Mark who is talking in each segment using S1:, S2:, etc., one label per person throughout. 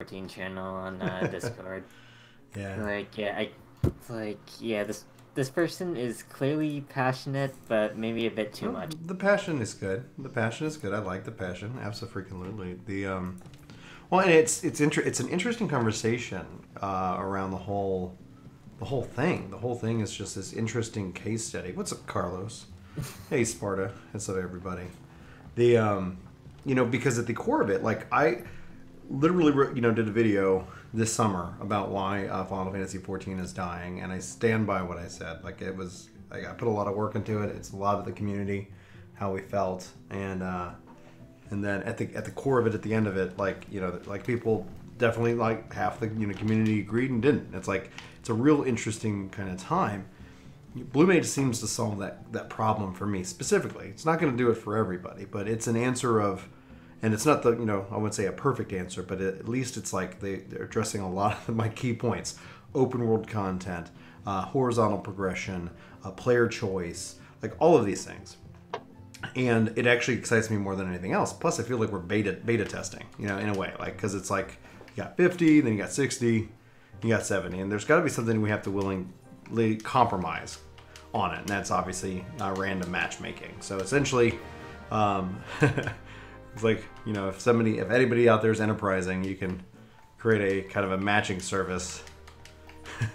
S1: 14 channel on Discord.
S2: Yeah.
S1: This person is clearly passionate, but maybe a bit too much.
S2: The passion is good. The passion is good. I like the passion. Absolutely. Well, and it's an interesting conversation around the whole thing. The whole thing is just this interesting case study. What's up, Carlos? Hey, Sparta. What's up, everybody? Because at the core of it, like I literally did a video this summer about why Final Fantasy XIV is dying, and I stand by what I said. Like I put a lot of work into it. It's a lot of the community, how we felt, and then at the core of it, at the end of it, like people definitely, like half the community agreed and didn't. It's like it's a real interesting kind of time. Blue Mage seems to solve that problem for me specifically. It's not going to do it for everybody, but it's an answer of. And it's not I wouldn't say a perfect answer, but at least it's like they're addressing a lot of my key points. Open world content, horizontal progression, player choice, like all of these things. And it actually excites me more than anything else. Plus, I feel like we're beta testing, in a way. Like, because it's like, you got 50, then you got 60, you got 70. And there's got to be something we have to willingly compromise on it. And that's obviously random matchmaking. So essentially... It's like, if anybody out there is enterprising, you can create a kind of a matching service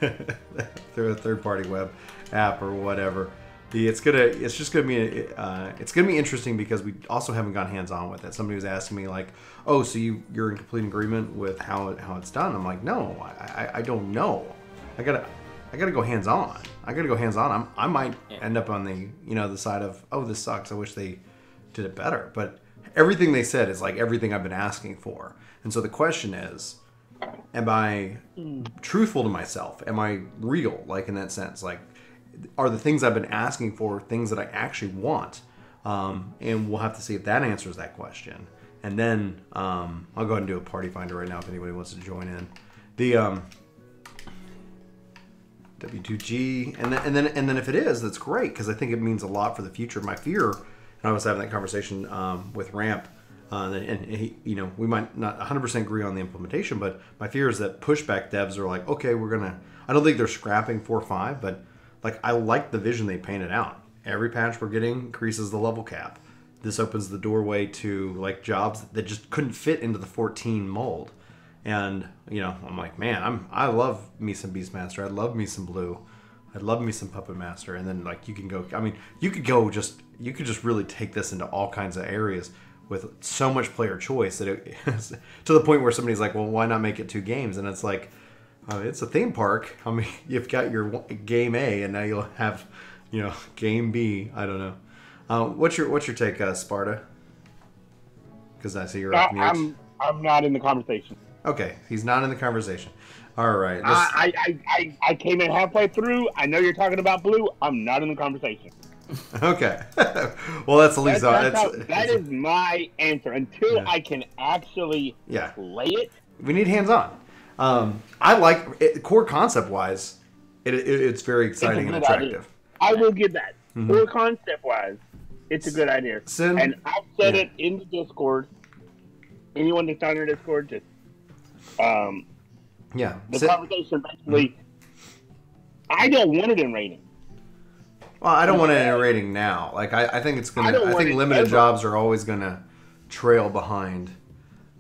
S2: through a third-party web app or whatever. It's gonna be interesting because we also haven't gone hands-on with it. Somebody was asking me like, oh, so you're in complete agreement with how it's done? I'm like, no, I don't know. I gotta go hands-on. I might end up on the side of, oh, this sucks. I wish they did it better, but. Everything they said is like everything I've been asking for. And so the question is, am I truthful to myself? Am I real, like in that sense? Like, are the things I've been asking for things that I actually want? And we'll have to see if that answers that question. And then I'll go ahead and do a party finder right now if anybody wants to join in. The W2G, and then if it is, that's great because I think it means a lot for the future. My fear. And I was having that conversation with Ramp, and he, we might not 100% agree on the implementation, but my fear is that pushback devs are like, okay, I don't think they're scrapping 4.5, but like I like the vision they painted out. Every patch we're getting increases the level cap. This opens the doorway to like jobs that just couldn't fit into the 14 mold. And I'm like, man, I love me some Beastmaster. I love me some Blue. I'd love me some Puppet Master, and then like you could just really take this into all kinds of areas with so much player choice that it to the point where somebody's like, well, why not make it 2 games? And it's like, it's a theme park. I mean, you've got your game A, and now you'll have, game B. I don't know. What's your take, Sparta? Because I see you're off mute.
S3: I'm not in the conversation.
S2: Okay, he's not in the conversation. All right.
S3: I came in halfway through. I know you're talking about Blue. I'm not in the conversation.
S2: Okay. Well, that's the least.
S3: That is my answer. Until I can actually play it.
S2: We need hands-on. I like it, core concept-wise. It's very exciting and attractive.
S3: Idea. I will give that. Core concept-wise, it's a good idea. And I've said it in the Discord. Anyone that's on your Discord, just the conversation basically. I don't want it in rating.
S2: Well, I don't want it in a rating now. Like I think it's gonna. I think limited jobs are always gonna trail behind.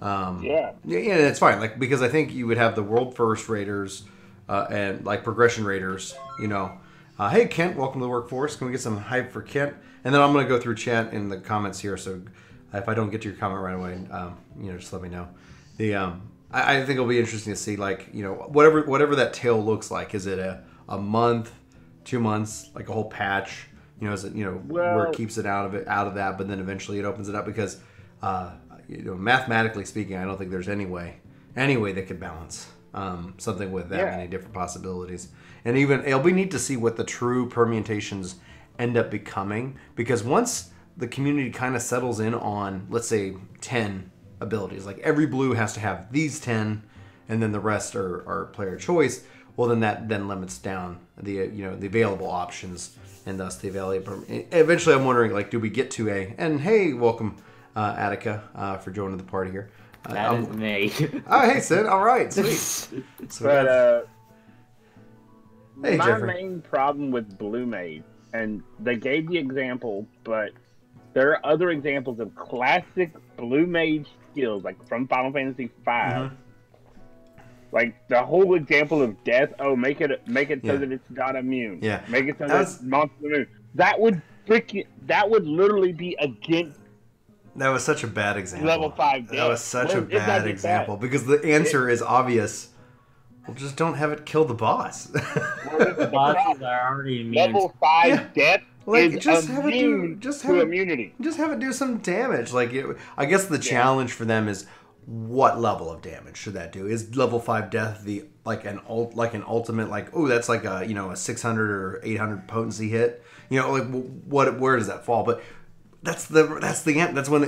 S2: Yeah, it's fine. Like because I think you would have the world first raiders and like progression raiders. Hey Kent, welcome to the workforce. Can we get some hype for Kent? And then I'm gonna go through chat in the comments here. So if I don't get to your comment right away, just let me know. I think it'll be interesting to see like whatever that tail looks like. Is it a month? 2 months, like a whole patch, is it, where it keeps it out of that, but then eventually it opens it up because, mathematically speaking, I don't think there's any way that could balance something with that many different possibilities. And even it'll be neat to see what the true permutations end up becoming because once the community kind of settles in on, let's say, 10 abilities, like every blue has to have these 10, and then the rest are player choice. Well, then that limits down the the available options and thus the available. Eventually, I'm wondering like, do we get to and hey, welcome Attica for joining the party here.
S1: That is me.
S2: Oh, hey, Sid. All right, sweet.
S3: But
S2: hey,
S3: my
S2: Jeffrey.
S3: main problem with Blue Mage, and they gave the example, but there are other examples of classic Blue Mage skills, like from Final Fantasy V.
S2: Mm-hmm.
S3: Like the whole example of death. Oh, make it so that it's not immune.
S2: Yeah.
S3: Make it so that it's monster immune. That would literally be against.
S2: That was such a bad example.
S3: Level 5 death.
S2: That was such a bad example because the answer is obvious. Well, just don't have it kill the boss.
S1: The bosses are already immune.
S3: Level 5 death is
S2: just
S3: immune to immunity.
S2: Just have it do some damage. Like, I guess the challenge for them is what level of damage should that do? Is level 5 death an ultimate, like, oh, that's like a 600 or 800 potency hit? Like where does that fall? But that's when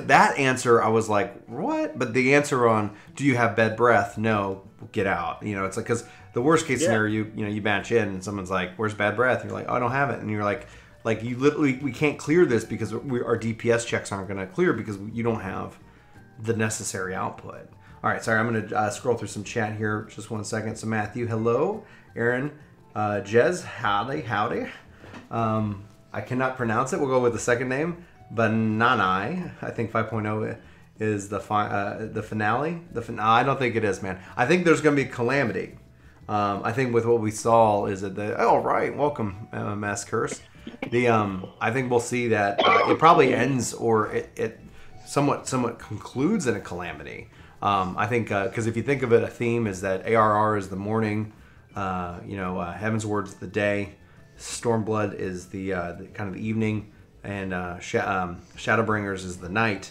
S2: that answer I was like, what? But the answer on do you have bad breath? No, get out. It's like, because the worst case scenario, you batch in and someone's like, where's bad breath? And you're like, oh, I don't have it. And you're like you literally, we can't clear this because our DPS checks aren't going to clear because you don't have the necessary output. All right, sorry, I'm going to scroll through some chat here. Just 1 second. So Matthew, hello. Aaron, Jez, howdy. I cannot pronounce it. We'll go with the second name. Bananai, I think 5.0 is the finale. I don't think it is, man. I think there's going to be Calamity. I think with what we saw is that right, welcome, Mass Curse. I think we'll see that it probably ends or it somewhat concludes in a Calamity. I think because if you think of it, a theme is that ARR is the morning, Heaven's Word's the day, Stormblood is the kind of the evening, and Shadowbringers is the night,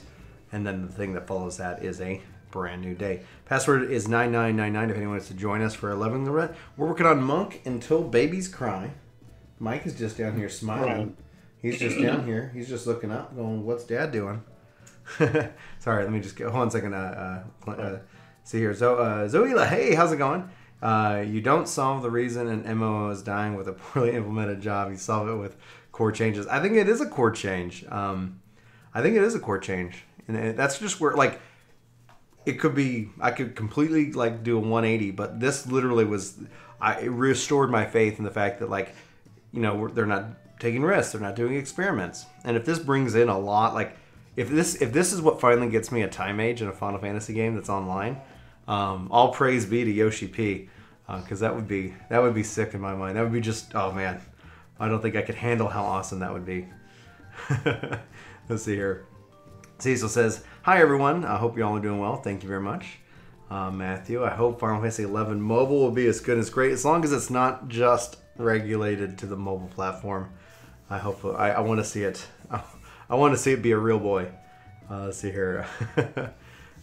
S2: and then the thing that follows that is a brand new day. Password is 9999 if anyone wants to join us for 11. We're working on Monk until babies cry. Mike is just down here smiling. He's just down here. He's just looking up, going, "What's Dad doing?" Sorry, let me just hold on a second. See here, Zoila. Hey, how's it going? You don't solve the reason an MMO is dying with a poorly implemented job. You solve it with core changes. I think it is a core change. And that's just where, like, it could be. I could completely do a 180, but this literally was. It restored my faith in the fact that they're not taking risks, they're not doing experiments, and if this brings in a lot, if this is what finally gets me a time mage in a Final Fantasy game that's online, all praise be to Yoshi P, because that would be sick in my mind. That would be just, oh man, I don't think I could handle how awesome that would be. Let's see here. Cecil says, hi everyone, I hope you all are doing well. Thank you very much. Matthew, I hope Final Fantasy XI mobile will be as good as great, as long as it's not just regulated to the mobile platform. I hope, I want to see it. I want to see it be a real boy. Let's see here.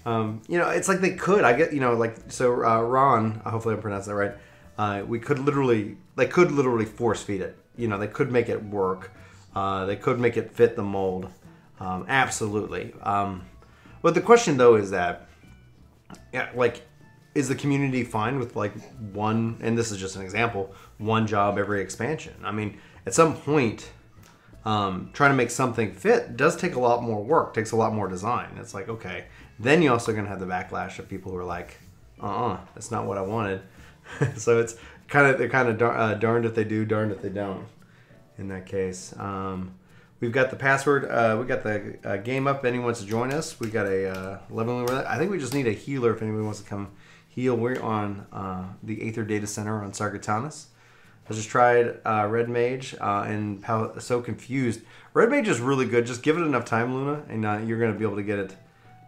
S2: It's like they could. I get, Ron, hopefully I'm pronouncing that right. They could literally force feed it. They could make it work. They could make it fit the mold. Absolutely. But the question though is that, is the community fine with one, and this is just an example, one job every expansion? I mean, at some point, trying to make something fit does take a lot more work, takes a lot more design. It's like, okay, then you're also going to have the backlash of people who are like, that's not what I wanted. So it's they're kind of darned if they do, darned if they don't in that case. We've got the password, we got the game up if anyone wants to join us. We got a leveling. I think we just need a healer if anyone wants to come heal. We're on the Aether Data Center on Sargatanas. I just tried Red Mage and so confused. Red Mage is really good. Just give it enough time, Luna, and you're going to be able to get it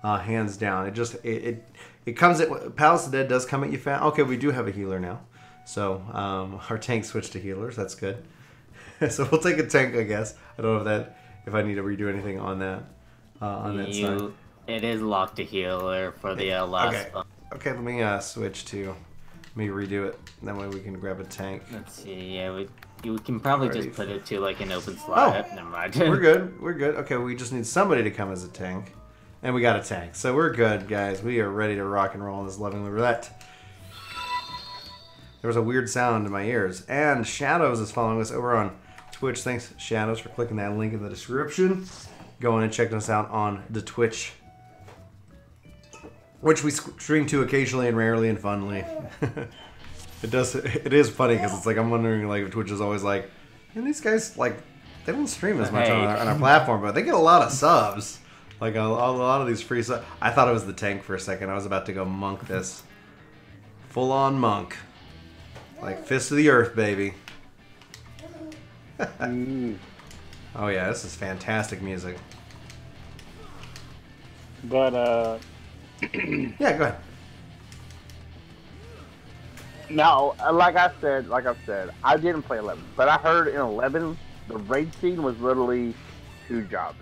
S2: hands down. It comes at Palace of the Dead does come at you fast. Okay, we do have a healer now, so our tank switched to healers. That's good. So we'll take a tank, I guess. I don't know if I need to redo anything on that side.
S1: It is locked to healer for the last.
S2: Okay, let me switch to. Let me redo it. That way we can grab a tank.
S1: Let's see. Yeah, we can probably just put it to an open slot.
S2: Oh,
S1: never mind.
S2: We're good. Okay, we just need somebody to come as a tank, and we got a tank, so we're good, guys. We are ready to rock and roll in this loving roulette. There was a weird sound in my ears, and Shadows is following us over on Twitch. Thanks, Shadows, for clicking that link in the description. Go in and check us out on the Twitch. which we stream to occasionally and rarely and funnily. It is funny because it's like I'm wondering like if Twitch is always like, and these guys like they don't stream as much on our platform, but they get a lot of subs. Like a lot of these free subs. I thought it was the tank for a second. I was about to go monk this, full on monk, like fist of the earth, baby. Oh yeah, this is fantastic music.
S3: But
S2: yeah, go ahead.
S3: Now, like I said, I didn't play 11, but I heard in 11 the raid scene was literally 2 jobs.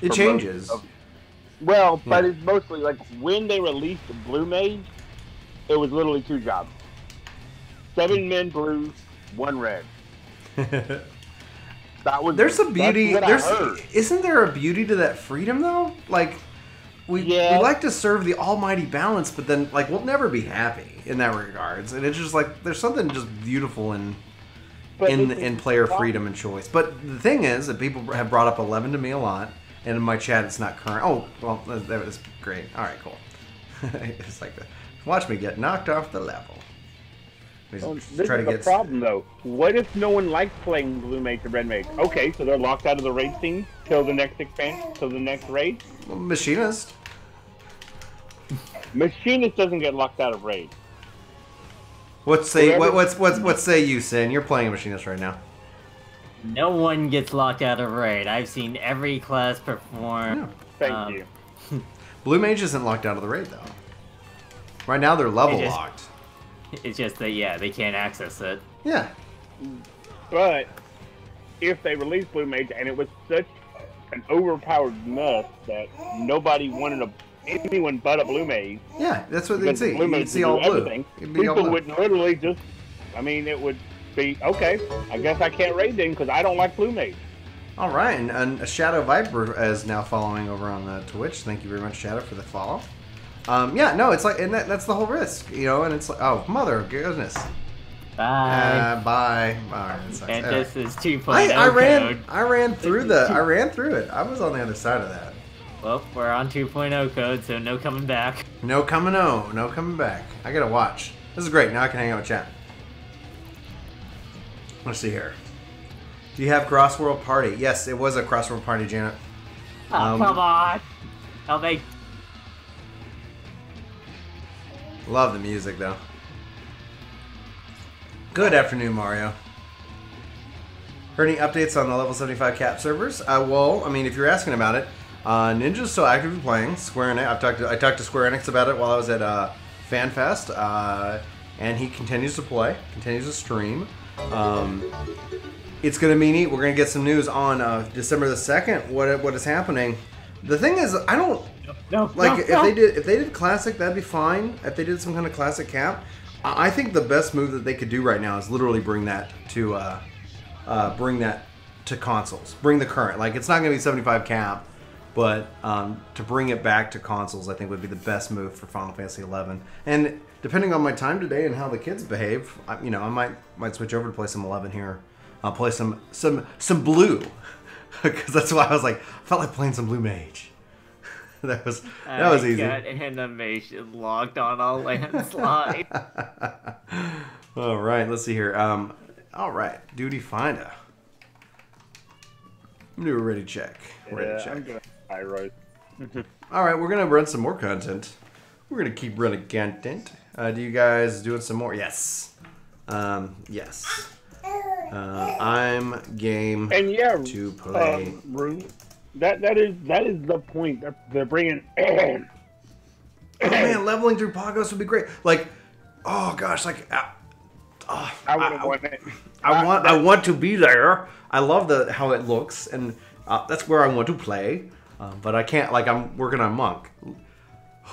S2: It changes.
S3: But it's mostly like when they released the Blue Mage, it was literally 2 jobs. 7 men blue, 1 red.
S2: There's a beauty. Isn't there a beauty to that freedom though? Like we like to serve the almighty balance, but then like we'll never be happy in that regards. And it's just like there's something just beautiful in player freedom and choice. But the thing is that people have brought up 11 to me a lot, and in my chat it's not current. Oh well, that was great. All right, cool. It's like watch me get knocked off the level.
S3: This is the problem, though. What if no one likes playing Blue Mage or Red Mage? Okay, so they're locked out of the raid scene till the next expansion, till the next raid?
S2: Well, Machinist.
S3: Machinist doesn't get locked out of raid.
S2: What say you, Sin? You're playing a Machinist right now.
S1: No one gets locked out of raid. I've seen every class perform.
S2: Yeah.
S3: Thank you.
S2: Blue Mage isn't locked out of the raid, though. Right now, they're level locked.
S1: It's just that, they can't access it.
S2: Yeah.
S3: But if they released Blue Mage and it was such an overpowered mess that nobody wanted anyone but a Blue Mage.
S2: Yeah, that's what they'd see.
S3: You'd see all blue. People would literally just, it would be, okay, I guess I can't raid then because I don't like Blue Mage.
S2: All right, and a Shadow Viper is now following over on the Twitch. Thank you very much, Shadow, for the follow. It's like, and that's the whole risk, and it's like, oh, mother of goodness.
S1: Bye.
S2: Bye. All right,
S1: and this is 2.0
S2: I ran through it. I was on the other side of that.
S1: Well, we're on 2.0 code, so no coming back.
S2: No coming back. I gotta watch. This is great. Now I can hang out with chat. Let's see here. Do you have Crossworld Party? Yes, it was a Crossworld Party, Janet.
S1: Oh, come on. I'll make...
S2: Love the music, though. Good afternoon, Mario. Heard any updates on the level 75 cap servers? If you're asking about it, Ninja's still actively playing. Square Enix. I talked to Square Enix about it while I was at FanFest, and he continues to play, continues to stream. It's going to be neat. We're going to get some news on December the 2nd. What is happening? The thing is, I don't. If they did classic, that'd be fine. If they did some kind of classic cap, I think the best move that they could do right now is literally bring that to consoles. Bring the current. Like it's not going to be 75 cap, but to bring it back to consoles, I think would be the best move for Final Fantasy XI. And depending on my time today and how the kids behave, I might switch over to play some 11 here. I'll play some blue because that's why I was like, I felt like playing some Blue Mage. That was easy.
S1: I got animation locked on a landslide.
S2: All right, let's see here. All right, Duty Finder. Do a ready check. Ready check.
S3: I'm gonna
S2: All right, we're gonna run some more content. We're gonna keep running content. Do you guys doing some more? Yes. Yes. I'm game to play.
S3: That is the point that they're bringing.
S2: Oh man, leveling through Pagos would be great. Like, oh gosh, like, I want to be there. I love how it looks, and that's where I want to play. But I can't. Like, I'm working on Monk.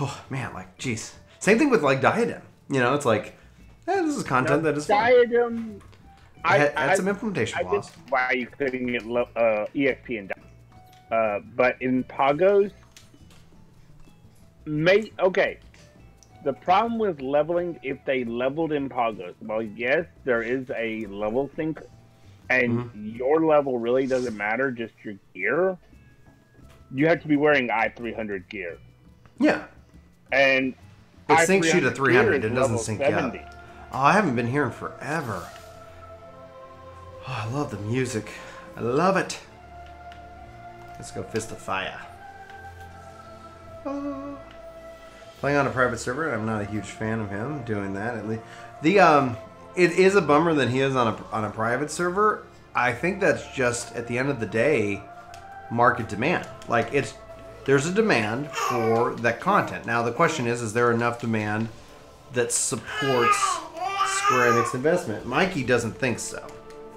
S2: Oh man, like, jeez. Same thing with like Diadem. It's like, this is content that is fun.
S3: Diadem.
S2: I had some implementation flaws.
S3: I get why you couldn't get EXP in Diadem. But in Pagos, okay. The problem with leveling, if they leveled in Pagos, well, yes, there is a level sync, and your level really doesn't matter, just your gear. You have to be wearing I-300 gear.
S2: Yeah.
S3: And
S2: it syncs you to 300. It doesn't sync
S3: 70.
S2: you up. Oh, I haven't been here in forever. Oh, I love the music. I love it. Let's go Fist of Fire. Oh. Playing on a private server, I'm not a huge fan of him doing that. At least it is a bummer that he is on a private server. I think that's just at the end of the day, market demand. Like there's a demand for that content. Now the question is there enough demand that supports Square Enix investment? Mikey doesn't think so.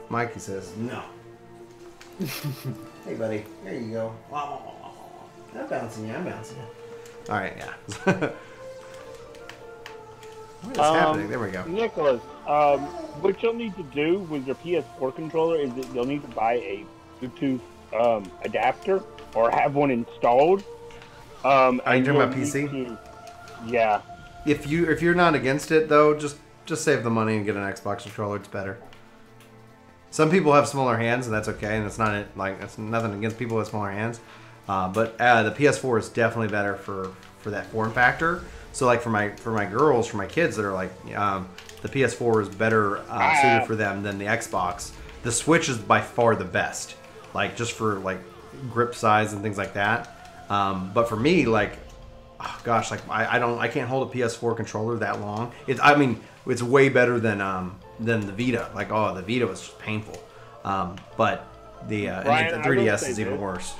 S2: Mikey says no. Hey buddy, there you go. I'm bouncing you. I'm bouncing you. All right, yeah. What is happening? There we go.
S3: Nicholas, what you'll need to do with your PS4 controller is that you'll need to buy a Bluetooth adapter or have one installed.
S2: Are you talking about PC?
S3: Yeah.
S2: If you're not against it though, just save the money and get an Xbox controller. It's better. Some people have smaller hands, and that's okay. And it's nothing against people with smaller hands. But the PS4 is definitely better for that form factor. So like for my girls, for my kids that are like, the PS4 is better suited for them than the Xbox. The Switch is by far the best, like just for like grip size and things like that. But for me, like, oh gosh, like I can't hold a PS4 controller that long. It's way better than the Vita. Like, oh, the Vita was just painful. But the 3DS is even worse.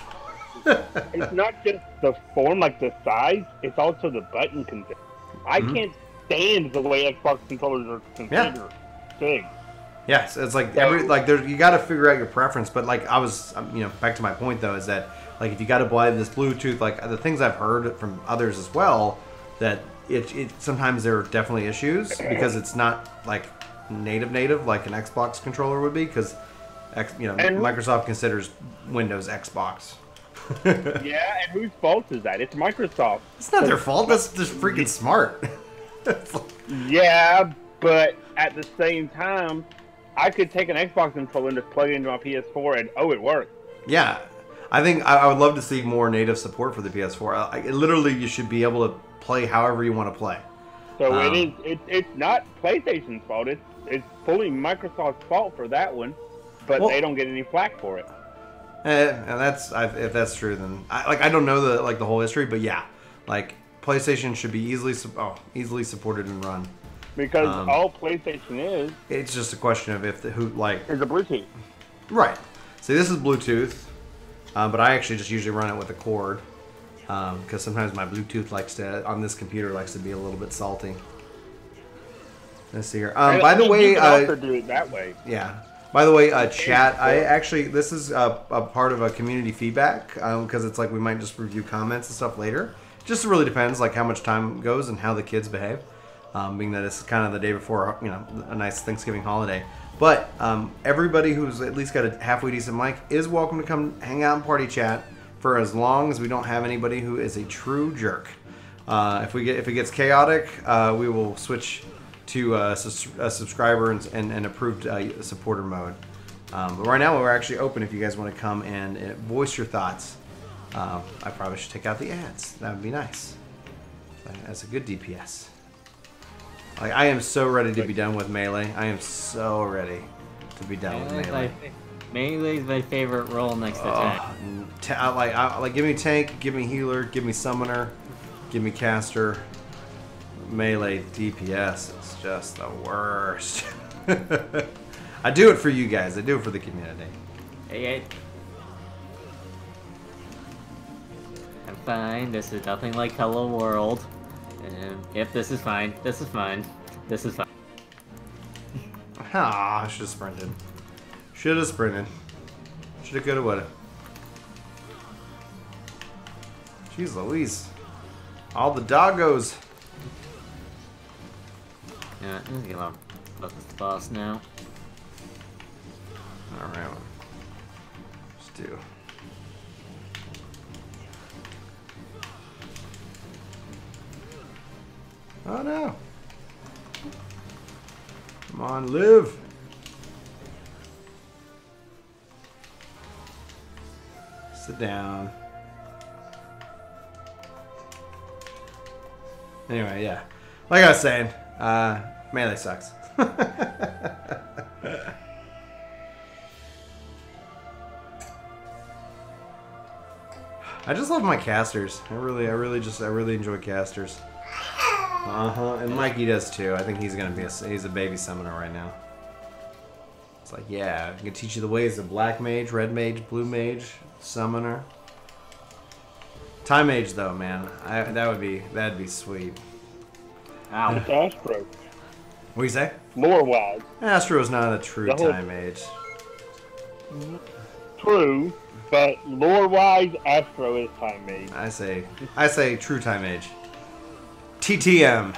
S3: It's not just the form, like the size, it's also the button configuration. I can't stand the way Xbox controllers are configured. Big.
S2: Yes, it's like you got to figure out your preference. But like I was, back to my point though, is that like if you got to buy this Bluetooth, like the things I've heard from others as well, that it sometimes there are definitely issues because it's not like native like an Xbox controller would be, because Microsoft considers Windows Xbox.
S3: Yeah, and whose fault is that? It's Microsoft.
S2: It's not their fault. That's just freaking smart.
S3: Yeah, but at the same time, I could take an Xbox controller and just plug it into my PS4 and it works.
S2: Yeah, I think I would love to see more native support for the PS4. Literally, you should be able to play however you want to play.
S3: So it's not PlayStation's fault. It's fully Microsoft's fault for that one, but they don't get any flack for it.
S2: And if that's true, then I don't know the whole history, but yeah, like PlayStation should be easily supported and run.
S3: Because all PlayStation is,
S2: it's just a question of
S3: is a Bluetooth.
S2: Right. See, this is Bluetooth, but I actually just usually run it with a cord, because sometimes my Bluetooth on this computer likes to be a little bit salty. Let's see here. By the way,
S3: you can also do it that way.
S2: Yeah. By the way, chat, this is a part of a community feedback, because it's like we might just review comments and stuff later. It just really depends like how much time goes and how the kids behave, being that it's kind of the day before, a nice Thanksgiving holiday. But everybody who's at least got a halfway decent mic is welcome to come hang out and party chat for as long as we don't have anybody who is a true jerk. If it gets chaotic, we will switch to a subscriber and approved supporter mode. But right now we're actually open if you guys want to come and voice your thoughts. I probably should take out the ads. That would be nice. That's a good DPS. Like, I am so ready to be done with Melee. I am so ready to be done with Melee.
S1: Melee is my favorite role next to tank.
S2: Give me tank, give me healer, give me summoner, give me caster. Melee DPS is just the worst. I do it for you guys. I do it for the community.
S1: Hey. I'm fine. This is nothing like Hello World. Yep, this is fine. This is fine. This is fine.
S2: I should have sprinted. Should have sprinted. Should have, could have, would have. Jeez Louise. All the doggos.
S1: Yeah, I'm gonna get on the boss now.
S2: Alright. Let's do. Oh no. Come on, live. Sit down. Anyway, yeah. Like I was saying, melee sucks. I just love my casters. I really enjoy casters. And Mikey does too. I think he's gonna be he's a baby summoner right now. It's like, yeah, I can teach you the ways of black mage, red mage, blue mage, summoner. Time mage though, man. That'd be sweet.
S3: Ow. It's Astro.
S2: What do you say?
S3: Lore wise.
S2: Astro's not a true time mage.
S3: True. But lore-wise, Astro is time mage.
S2: I say true time mage. TTM.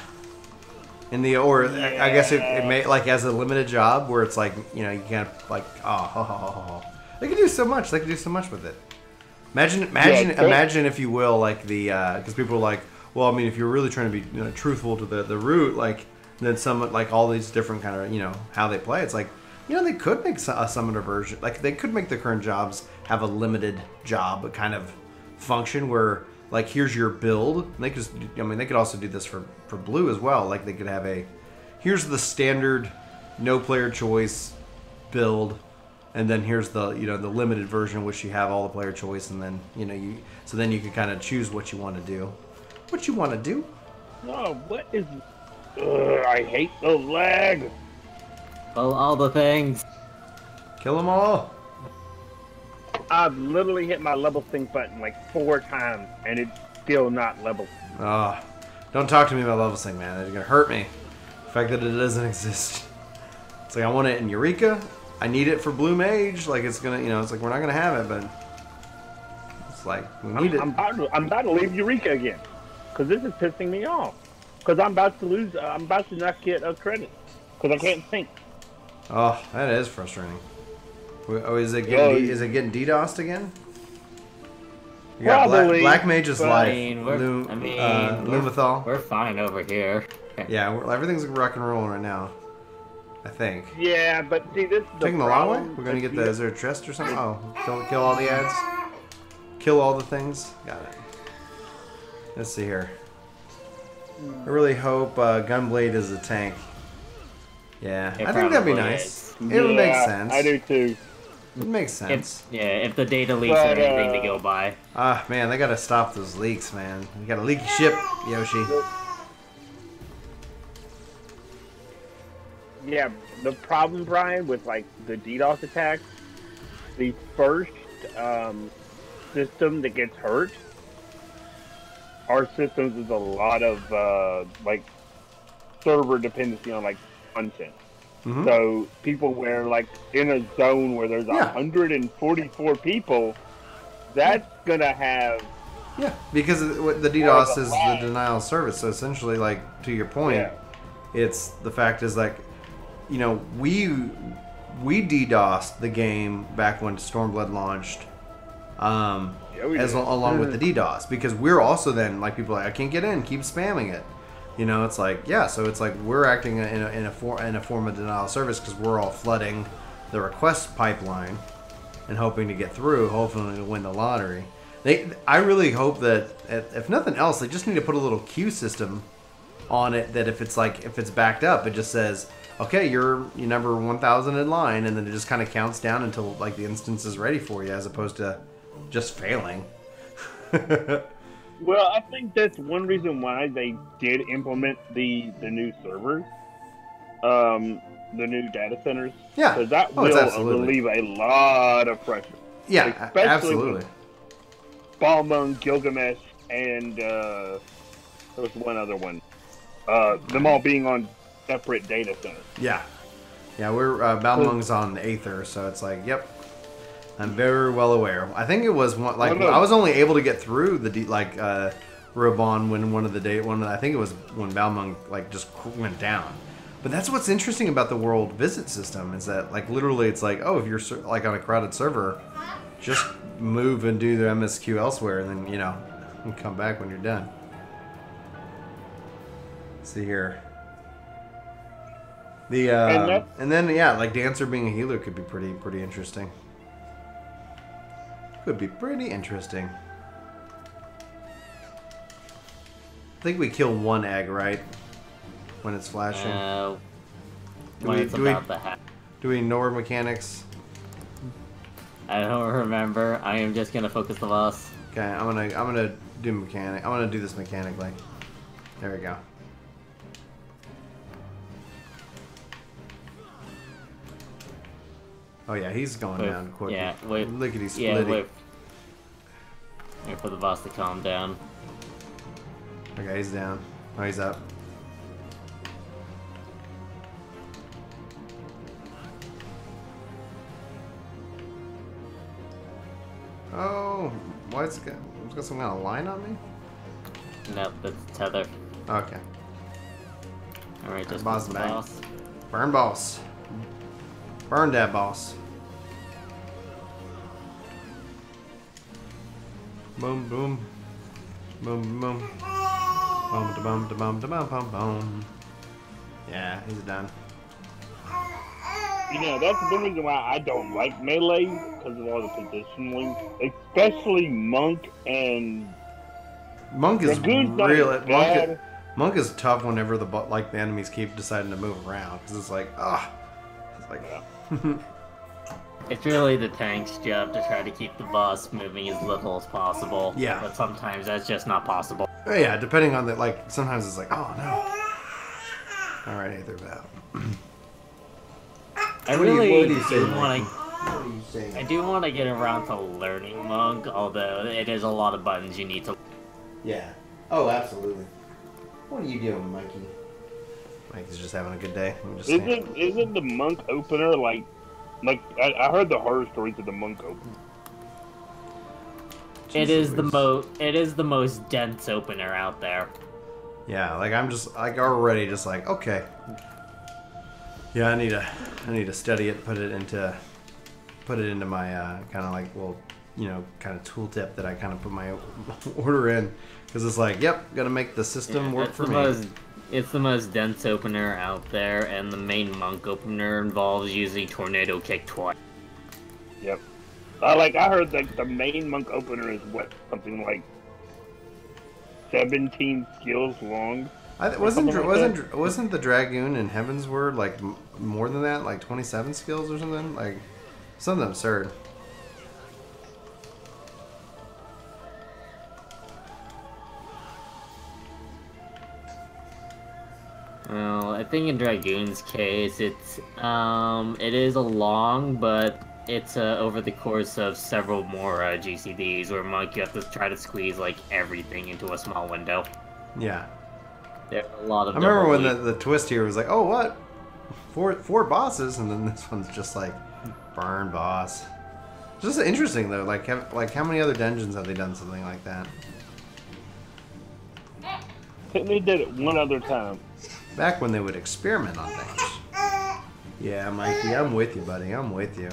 S2: I guess it may like as a limited job where it's like, you know, you can't like They can do so much. They can do so much with it. Imagine if you will, like the because people are like, well, I mean, if you're really trying to be truthful to the root, like then some like all these different kind of how they play. It's like, they could make a summoner version. Like they could make the current jobs have a limited job kind of function where like here's your build. And they could also do this for blue as well. Like they could have here's the standard no player choice build, and then here's the the limited version which you have all the player choice, and then then you can kind of choose what you want to do. What you want to do?
S3: Oh, what is? I hate the lag.
S1: Well, all the things.
S2: Kill them all.
S3: I've literally hit my level sync button like 4 times, and it's still not level.
S2: Don't talk to me about level sync, man. It's gonna hurt me. The fact that it doesn't exist. It's like I want it in Eureka. I need it for Blue Mage. Like it's gonna, it's like we're not gonna have it, but it's like we need it.
S3: I'm about to leave Eureka again, because this is pissing me off. Because I'm about to lose. I'm about to not get a credit because I can't think.
S2: Oh, that is frustrating. Oh, is it getting DDoSed again? You got
S3: Probably.
S2: Black Mage's life.
S1: Lumathal. We're fine over here.
S2: Yeah, everything's rock and rolling right now. I think.
S3: Yeah, but see, this is
S2: taking the long way. We're gonna get the. Is there a chest or something? Oh, don't kill all the ads. Kill all the things. Got it. Let's see here. I really hope Gunblade is a tank. Yeah, I think that'd be nice. It would make sense.
S3: I do too.
S2: It makes sense.
S1: If the data leaks are anything to go by.
S2: Man, they gotta stop those leaks, man. You got a leaky ship, Yoshi.
S3: Yeah, the problem, Brian, with like the DDoS attacks, the first system that gets hurt, our systems is a lot of like server dependency on like content. Mm-hmm. So people were like in a zone where there's 144 people, that's gonna have
S2: because the DDoS is the denial of service. So essentially, like to your point, it's the fact is like, we DDoSed the game back when Stormblood launched, along with the DDoS, because we're also then like people are like, I can't get in, keep spamming it. It's like, so it's like we're acting in a form of denial of service because we're all flooding the request pipeline and hoping to get through, hopefully to win the lottery. I really hope that if nothing else, they just need to put a little queue system on it that if it's backed up, it just says, okay, you're number 1,000 in line, and then it just kind of counts down until like the instance is ready for you, as opposed to just failing.
S3: Well, I think that's one reason why they did implement the new servers, the new data centers. Yeah, because that will relieve a lot of pressure.
S2: Yeah, absolutely.
S3: Balmung, Gilgamesh, and there was one other one. Them all being on separate data centers. Yeah,
S2: we're Balmung's on Aether, so it's like, yep. I'm very well aware. I think it was one I was only able to get through the Robon when I think it was when Balmung just went down. But that's what's interesting about the world visit system is that literally it's like, oh, if you're on a crowded server, just move and do the MSQ elsewhere, and then you come back when you're done. Let's see here. And then Dancer being a healer could be pretty interesting. Could be pretty interesting. think we kill one egg, right? When it's flashing.
S1: When it's about the half.
S2: Do we ignore mechanics?
S1: I don't remember. I am just gonna focus the boss.
S2: Okay, I'm gonna do mechanic. I'm gonna do this mechanically. There we go. Oh yeah, he's going down quick.
S1: Yeah, wait.
S2: Lickety splitty.
S1: Yeah, wait for the boss to calm down.
S2: Okay, he's down. Oh, he's up. Oh, why it's got some kind of line on me?
S1: No, that's tether.
S2: Okay.
S1: Alright, just
S2: boss
S1: the
S2: back.
S1: boss.
S2: Burn boss. Burn that boss. Boom, boom. Boom, boom. Boom, da bum, da bum, da bum, bum, boom. Yeah, he's done.
S3: You know, that's the reason why I don't like melee, because of all the positioning. Especially Monk and...
S2: Monk is
S3: real.
S2: Monk is tough whenever the enemies keep deciding to move around, because it's like, it's like,
S1: It's really the tank's job to try to keep the boss moving as little as possible.
S2: Yeah.
S1: But sometimes that's just not possible.
S2: Yeah, depending on the, like, sometimes it's like, oh no. Alright, Aether Vow.
S1: I really do want to get around to learning Monk, although it is a lot of buttons you need to...
S2: Yeah. Oh, absolutely. What are you doing, Mikey? Mikey's just having a good day.
S3: Isn't the Monk opener like I heard the horror stories of the Monk opener.
S1: It is the most dense opener out there.
S2: Yeah, like I'm just like already just like, okay. Yeah, I need to study it, put it into my kind of like, well, you know, kind of tooltip that I kind of put my order in, because it's like, yep, gotta make the system work for me.
S1: It's the most dense opener out there, and the main Monk opener involves using Tornado Kick twice.
S3: Yep. I heard like the main Monk opener is something like 17 skills long.
S2: Wasn't the Dragoon in Heaven's Word like more than that, like 27 skills or something, like something absurd?
S1: Well, I think in Dragoon's case, it is a long, but it's over the course of several more GCDs, where Monk you have to try to squeeze like everything into a small window.
S2: Yeah.
S1: There are a lot of.
S2: I remember when the twist here was like, oh what, four bosses, and then this one's just like, burn boss. Just interesting though, like how many other dungeons have they done something like that?
S3: I think they did it one other time.
S2: Back when they would experiment on things. Yeah, Mikey, I'm with you, buddy. I'm with you.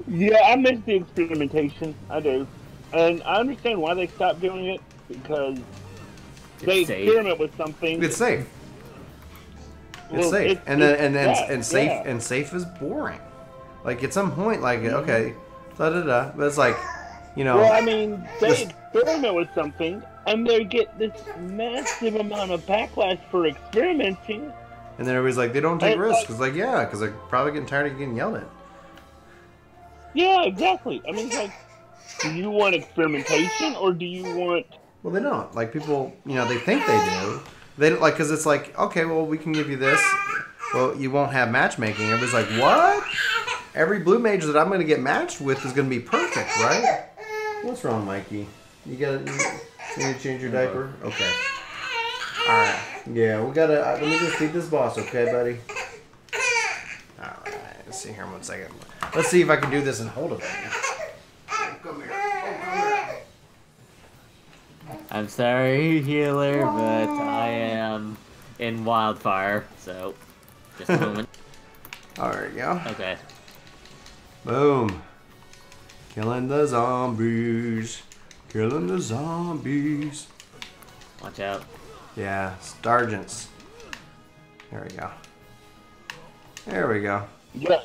S3: Yeah, I miss the experimentation. I do. And I understand why they stopped doing it, because they experiment with something.
S2: It's safe. It's safe. And safe is boring. Like at some point, like, okay, da-da-da. But it's like, you know.
S3: Well, I mean, they experiment with something, and they get this massive amount of backlash for experimenting.
S2: And then everybody's like, they don't take risks. It's like, yeah, because they're probably getting tired of getting yelled at.
S3: Yeah, exactly. I mean, it's like, do you want experimentation, or do you want...
S2: Well, they don't. Like, people, you know, they think they do. They don't, like, because it's like, okay, well, we can give you this. Well, you won't have matchmaking. Everybody's like, what? Every Blue Mage that I'm going to get matched with is going to be perfect, right? What's wrong, Mikey? You need to change your diaper? Okay. Alright. Yeah, we gotta... let me just feed this boss, okay, buddy? Alright. Let's see here 1 second. Let's see if I can do this and hold it. Come here.
S1: I'm sorry, healer, but I am in wildfire, so just a moment.
S2: There you go.
S1: Okay.
S2: Boom. Killing the zombies. Killing the zombies.
S1: Watch out.
S2: Yeah, Stargents. There we go. There we go.
S3: Yeah.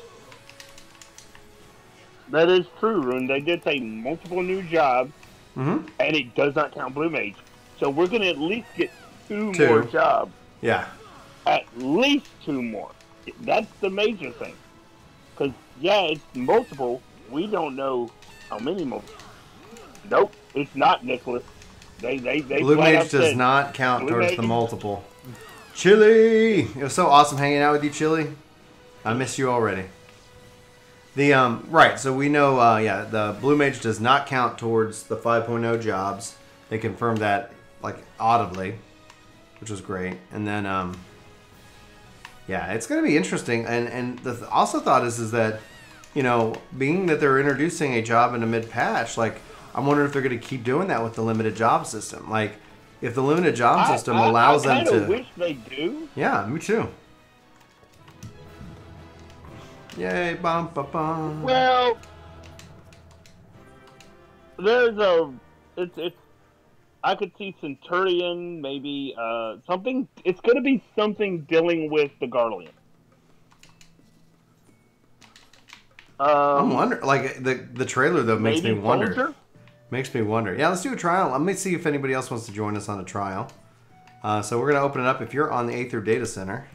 S3: That is true, Rune. They did say multiple new jobs, and it does not count Blue Mage. So we're going to at least get two more jobs.
S2: Yeah.
S3: At least 2 more. That's the major thing. Because, yeah, it's multiple. We don't know how many more. Nope, it's not, Nicholas. They
S2: Blue Mage does not count towards the multiple. Chili! It was so awesome hanging out with you, Chili. I miss you already. The right, so we know the Blue Mage does not count towards the 5.0 jobs. They confirmed that like audibly, which was great. And then yeah, it's going to be interesting. And the also thought is that, you know, being that they're introducing a job in a mid-patch, like, I'm wondering if they're going to keep doing that with the limited job system. Like, if the limited job system allows them to...
S3: I wish they do.
S2: Yeah, me too. Yay, bum, bum, bum.
S3: Well, there's a... I could see Centurion, maybe something... It's going to be something dealing with the Guardian.
S2: I'm wondering... Like, the trailer, though, makes me wonder.
S3: Soldier?
S2: Makes me wonder. Yeah, let's do a trial. Let me see if anybody else wants to join us on a trial. So we're going to open it up. If you're on the Aether Data Center,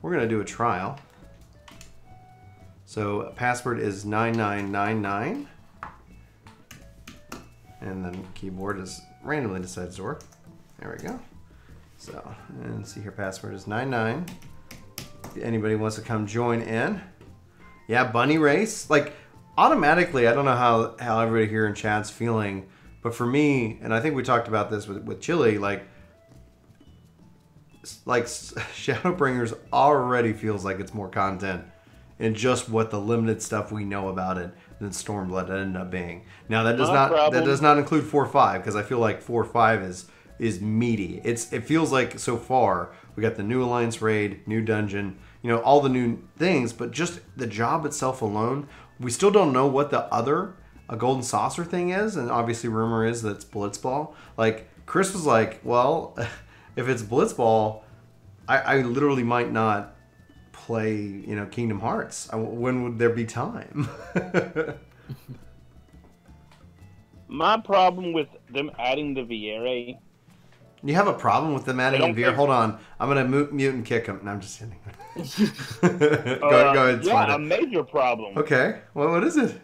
S2: we're going to do a trial. So password is 9999. And then keyboard is randomly decides to work. There we go. So, and see here, password is 99. If anybody wants to come join in. Yeah, bunny race. Like, automatically, I don't know how everybody here in chat's feeling, but for me, and I think we talked about this with Chili, like Shadowbringers already feels like it's more content in just what the limited stuff we know about it than Stormblood ended up being. Now that does not include 4.5, because I feel like 4.5 is meaty. It feels like so far we got the new Alliance raid, new dungeon, you know, all the new things, but just the job itself alone. We still don't know what the other golden saucer thing is, and obviously rumor is that it's Blitzball. Like, Chris was like, well, if it's Blitzball, I literally might not play, you know, Kingdom Hearts. When would there be time?
S3: My problem with them adding the Viera...
S2: You have a problem with them adding Viera? Hold on. I'm going to mute and kick him. No, I'm just kidding. Go ahead.
S3: Yeah, a major problem.
S2: Okay. Well, what is it?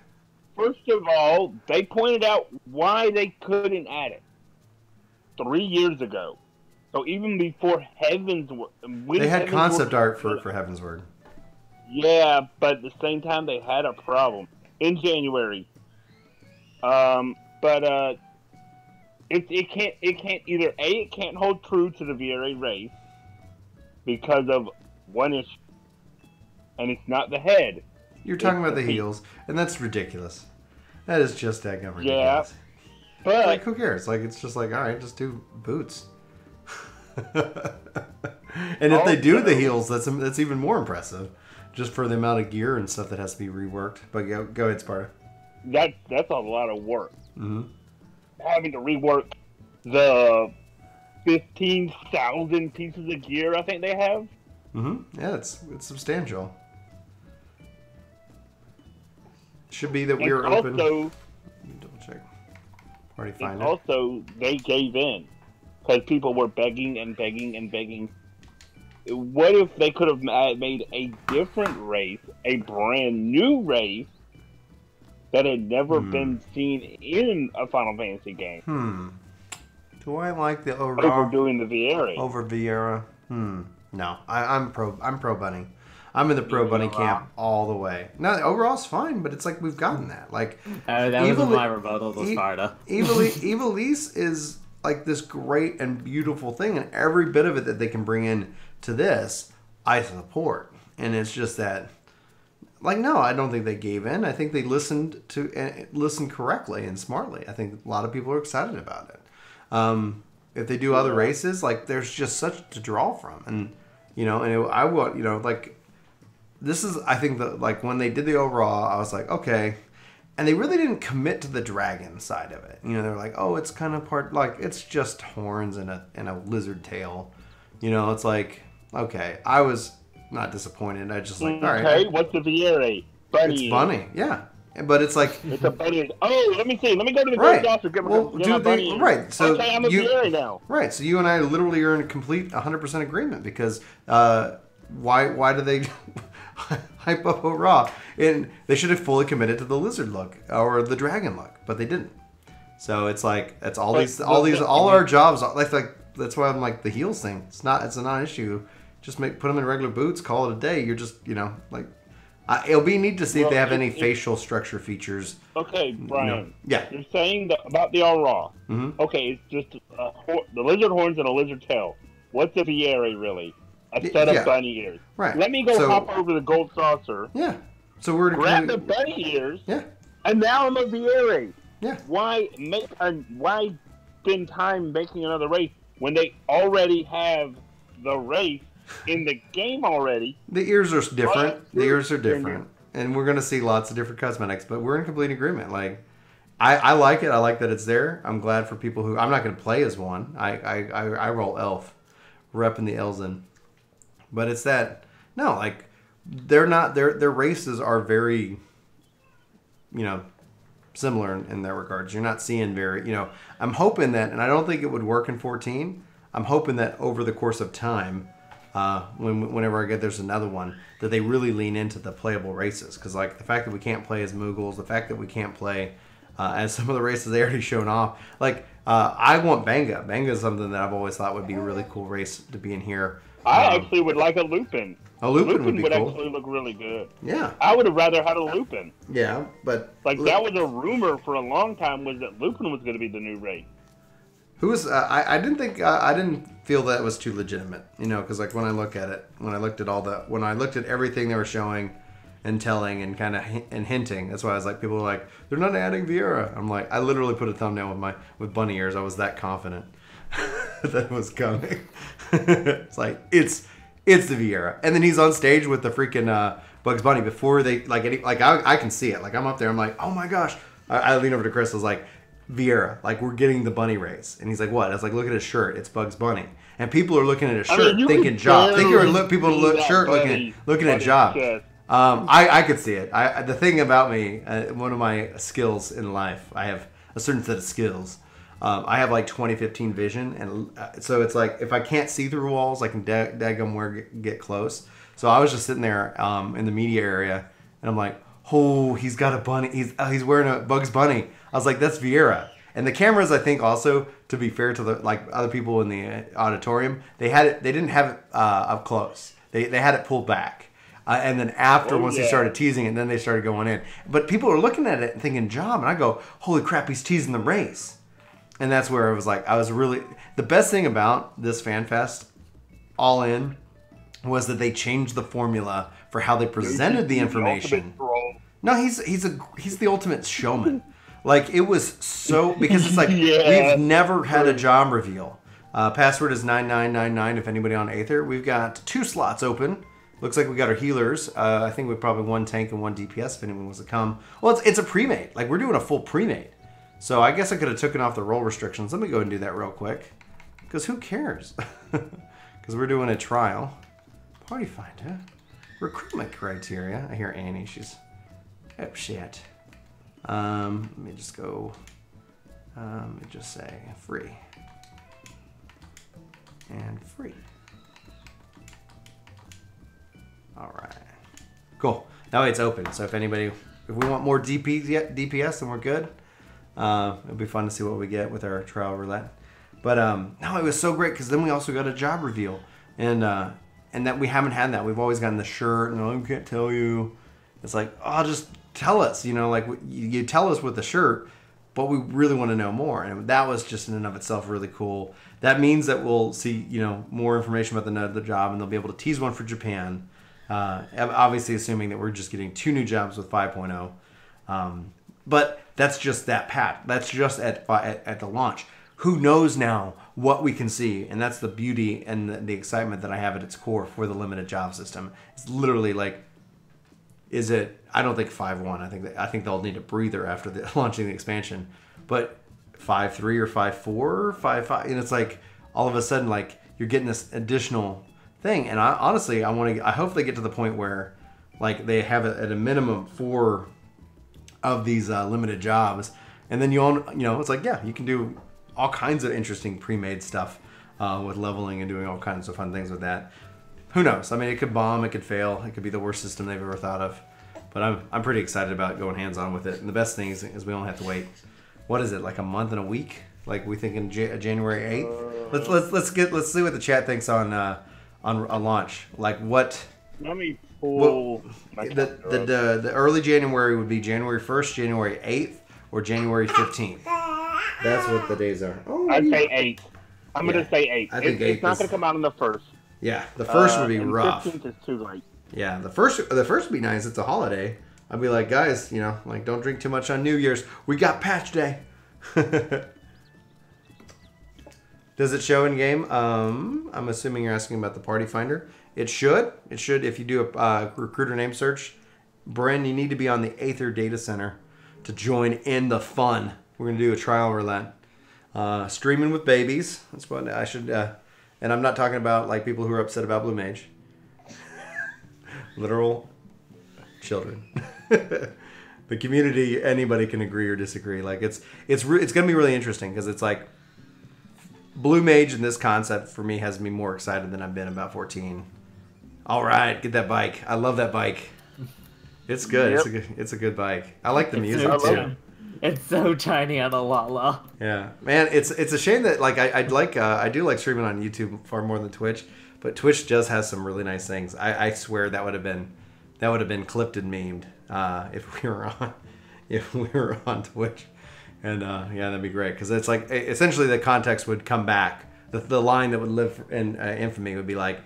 S3: First of all, they pointed out why they couldn't add it 3 years ago. So even before Heavensward...
S2: They had concept art for Heavensward.
S3: Yeah, but at the same time, they had a problem. In January. It can't either A, it can't hold true to the Viera race because of one issue, and it's not the head.
S2: You're talking about the heels, and that's ridiculous. That is just that ridiculous.
S3: Yeah, but
S2: like, who cares? Like, it's just like, all right, just do boots. And if they do the heels, that's even more impressive, just for the amount of gear and stuff that has to be reworked. But go ahead, Sparta.
S3: That's a lot of work.
S2: Mm-hmm.
S3: Having to rework the 15,000 pieces of gear I think they have.
S2: Mm-hmm. Yeah, it's substantial. Should be that we are open. Let me double check. Already find it.
S3: Also, they gave in because people were begging and begging and begging. What if they could have made a different race, a brand new race, that had never been seen in a Final Fantasy game?
S2: Do I like the
S3: overdoing the Viera?
S2: Over Viera? No, I'm pro Bunny. I'm in the pro Bunny camp all the way. No, overall's fine, but it's like we've gotten that. Like,
S1: that was my rebuttal to Sparta.
S2: Evilise is like this great and beautiful thing, and every bit of it that they can bring in to this, I support. And it's just that, like, no, I don't think they gave in. I think they listened correctly and smartly. I think a lot of people are excited about it. If they do other races, like, there's just such to draw from, and you know, and I want, you know, like, this is, I think that, like, when they did the overall, I was like, okay, and they really didn't commit to the dragon side of it. You know, they're like, oh, it's kind of part, like, it's just horns and a lizard tail. You know, it's like, okay, I was not disappointed. I just like, all right.
S3: Okay, what's the Viera? Bunny.
S2: It's Bunny, yeah. But it's like
S3: it's a bunny. Oh, let me see. Let me go to the gold saucer. Get my bunny.
S2: Right. So
S3: okay, I'm a Viera now.
S2: Right. So you and I literally are in complete 100% agreement because why do they hype up Ra? And they should have fully committed to the lizard look or the dragon look, but they didn't. So it's like that's all our jobs. Like that's why I'm like the heels thing. It's a non-issue. Just put them in regular boots, call it a day. You're just like. It'll be neat to see if they have any facial structure features.
S3: Okay, Brian.
S2: Yeah.
S3: You're saying about the Ra.
S2: Mm-hmm.
S3: Okay, it's just the lizard horns and a lizard tail. What's a Viera really? A set of bunny ears.
S2: Right.
S3: Let me go hop over the gold saucer.
S2: Yeah. So we're
S3: grab the bunny ears.
S2: Yeah.
S3: And now I'm a Viera.
S2: Yeah.
S3: Why spend time making another race when they already have the race in the game already?
S2: The ears are different. The ears are different. And we're going to see lots of different cosmetics, but we're in complete agreement. Like, I like it. I like that it's there. I'm glad for people who... I'm not going to play as one. I roll elf. Repping the Elzen. But it's that... No, like, they're not... Their races are very, similar in their regards. You're not seeing very... I'm hoping that... And I don't think it would work in 14. I'm hoping that over the course of time... whenever I get there's another one that they really lean into the playable races, because like the fact that we can't play as Moogles, the fact that we can't play as some of the races they already shown off, like I want Banga. Banga is something that I've always thought would be a really cool race to be in here.
S3: I actually would like a Lupin.
S2: A Lupin would be cool.
S3: Actually look really good.
S2: Yeah,
S3: I would have rather had a Lupin.
S2: Yeah, but
S3: like that was a rumor for a long time, was that Lupin was going to be the new race.
S2: Who was I didn't think I didn't feel that was too legitimate, because like when I look at it, when I looked at everything they were showing and telling and kind of and hinting, that's why I was like, people were like, they're not adding Viera. I'm like, I literally put a thumbnail with bunny ears. I was that confident that it was coming. It's like it's the Viera, and then he's on stage with the freaking Bugs Bunny before they I can see it. Like I'm up there, I'm like, oh my gosh. I lean over to Chris. I was like, Viera, like we're getting the bunny race, and he's like, "What?" I was like, "Look at his shirt. It's Bugs Bunny." And people are looking at his shirt, thinking Job. Looking at Job. I could see it. The thing about me, one of my skills in life, I have a certain set of skills. I have like 20/15 vision, and so it's like if I can't see through walls, I can get close. So I was just sitting there in the media area, and I'm like, "Oh, he's got a bunny. He's wearing a Bugs Bunny." I was like, that's Viera. And the cameras, I think, also, to be fair to the other people in the auditorium, they didn't have it up close. They had it pulled back. And then once they started teasing it, then they started going in. But people are looking at it and thinking, Job, and I go, holy crap, he's teasing the race. And that's where I was like, the best thing about this Fan Fest, all in, was that they changed the formula for how they presented the information. No, he's the ultimate showman. Like, it was so... Because it's like, we've never had a job reveal. Password is 9999 if anybody on Aether. We've got 2 slots open. Looks like we got our healers. I think we probably 1 tank and 1 DPS if anyone wants to come. Well, it's a pre-made. Like, we're doing a full pre-made. So I guess I could have taken off the role restrictions. Let me go and do that real quick. Because who cares? Because we're doing a trial. Party finder. Recruitment criteria. I hear Annie. She's... Oh, shit. Let me just go, let me just say free and free. All right, cool. Now it's open. So if we want more DPS, then we're good. It'll be fun to see what we get with our trial roulette. But no, it was so great because then we also got a job reveal, and that we haven't had that. We've always gotten the shirt, and I can't tell you. It's like, oh, just tell us, like you tell us with the shirt, but we really want to know more. And that was just in and of itself really cool. That means that we'll see, more information about the job, and they'll be able to tease one for Japan. Obviously assuming that we're just getting 2 new jobs with 5.0. But that's just that pat. That's just at the launch. Who knows now what we can see? And that's the beauty and the excitement that I have at its core for the limited job system. It's literally like, is it? I don't think 5.1. I think they'll need a breather after launching the expansion. But 5.3 or 5.4, 5.5, and it's like all of a sudden like you're getting this additional thing. And I hope they get to the point where like they have at a minimum 4 of these limited jobs, and then it's like, yeah, you can do all kinds of interesting pre-made stuff with leveling and doing all kinds of fun things with that. Who knows? I mean, it could bomb, it could fail, it could be the worst system they've ever thought of. But I'm pretty excited about going hands-on with it. And the best thing is we only have to wait. What is it, like a month and a week? Like we thinking January 8th? Let's see what the chat thinks on launch. Like what?
S3: Let me pull.
S2: The early January would be January 1st, January 8th, or January 15th. That's what the days are.
S3: Oh, I'd say 8th. I'm gonna say 8th.
S2: I think
S3: it's not gonna come out on the 1st.
S2: Yeah, the 1st would be rough.
S3: 15th is too late.
S2: Yeah, the first would be nice. It's a holiday. I'd be like, guys, like don't drink too much on New Year's. We got patch day. Does it show in game? I'm assuming you're asking about the party finder. It should. It should if you do a recruiter name search. Bren, you need to be on the Aether Data Center to join in the fun. We're gonna do a trial roulette. Streaming with babies. That's what I should. And I'm not talking about like people who are upset about Blue Mage. Literal children. The community, anybody can agree or disagree. Like it's gonna be really interesting because it's like Blue Mage and this concept for me has me more excited than I've been about 14. All right, get that bike. I love that bike. It's good. Yep. It's a good bike. I like the music too.
S1: It's so tiny on a Lala.
S2: Yeah, man. It's a shame that like I do like streaming on YouTube far more than Twitch, but Twitch does have some really nice things. I swear that would have been clipped and memed if we were on Twitch, and yeah, that'd be great because it's like essentially the context would come back. The line that would live in infamy would be like,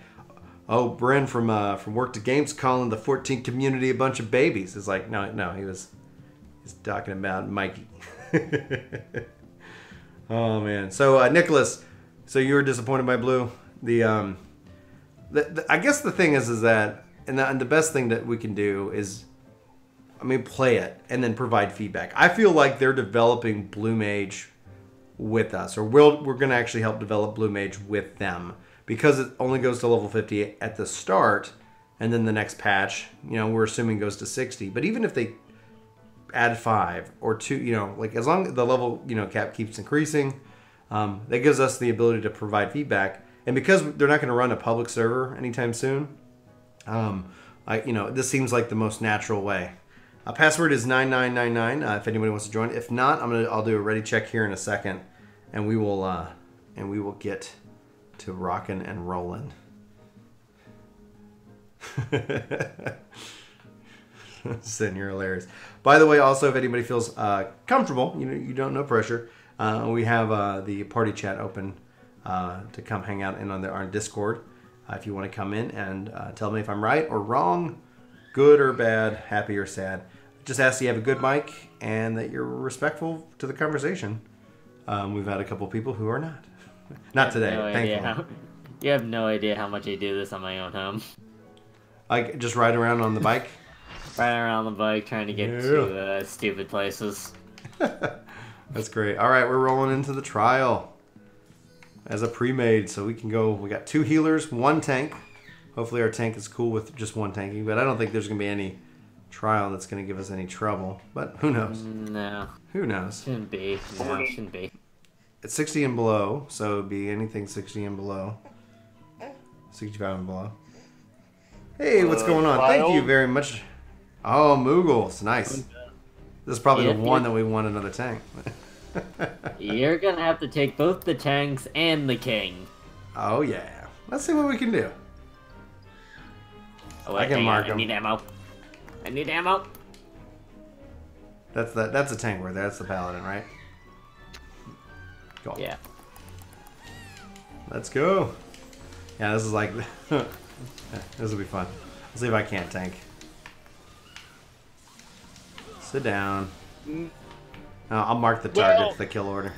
S2: "Oh, Bren from Work To Game's calling the 14 community a bunch of babies." It's like no, he's talking about Mikey. Oh man. So Nicholas, so you were disappointed by Blue. I guess the thing is that and the best thing that we can do is, play it and then provide feedback. I feel like they're developing Blue Mage with us, or we're going to actually help develop Blue Mage with them because it only goes to level 50 at the start, and then the next patch, we're assuming goes to 60. But even if they add 5 or 2, like as long as the level cap keeps increasing, that gives us the ability to provide feedback. And because they're not going to run a public server anytime soon, this seems like the most natural way. Password is 9999. If anybody wants to join. If not, I'll do a ready check here in a second, and we will get to rocking and rolling. Sin, you're hilarious. By the way, also if anybody feels comfortable, you don't, no pressure. We have the party chat open to come hang out in on our Discord. If you want to come in and tell me if I'm right or wrong, good or bad, happy or sad. Just ask you have a good mic and that you're respectful to the conversation. We've had a couple people who are not. Not today, thankfully.
S1: You have no idea how much I do this on my own home.
S2: Like just ride around on the bike?
S1: Riding around the bike, trying to get to stupid places.
S2: That's great. All right, we're rolling into the trial as a pre-made, so we can go. We got 2 healers, 1 tank. Hopefully our tank is cool with just 1 tanking, but I don't think there's going to be any trial that's going to give us any trouble. But who knows?
S1: No.
S2: Who knows?
S1: Shouldn't be. No, shouldn't be.
S2: It's 60 and below, so it'd be anything 60 and below. 65 and below. Hey, what's going on? Thank you very much. Oh, Moogles. Nice. This is probably the one that we want another tank.
S1: You're going to have to take both the tanks and the king.
S2: Oh, yeah. Let's see what we can do.
S1: Oh, I can mark them. I need ammo. I need ammo.
S2: That's a tank word. That's the paladin, right? Cool.
S1: Yeah.
S2: Let's go. Yeah, this is like... this will be fun. Let's see if I can't tank. Sit down. I'll mark the target for the kill order.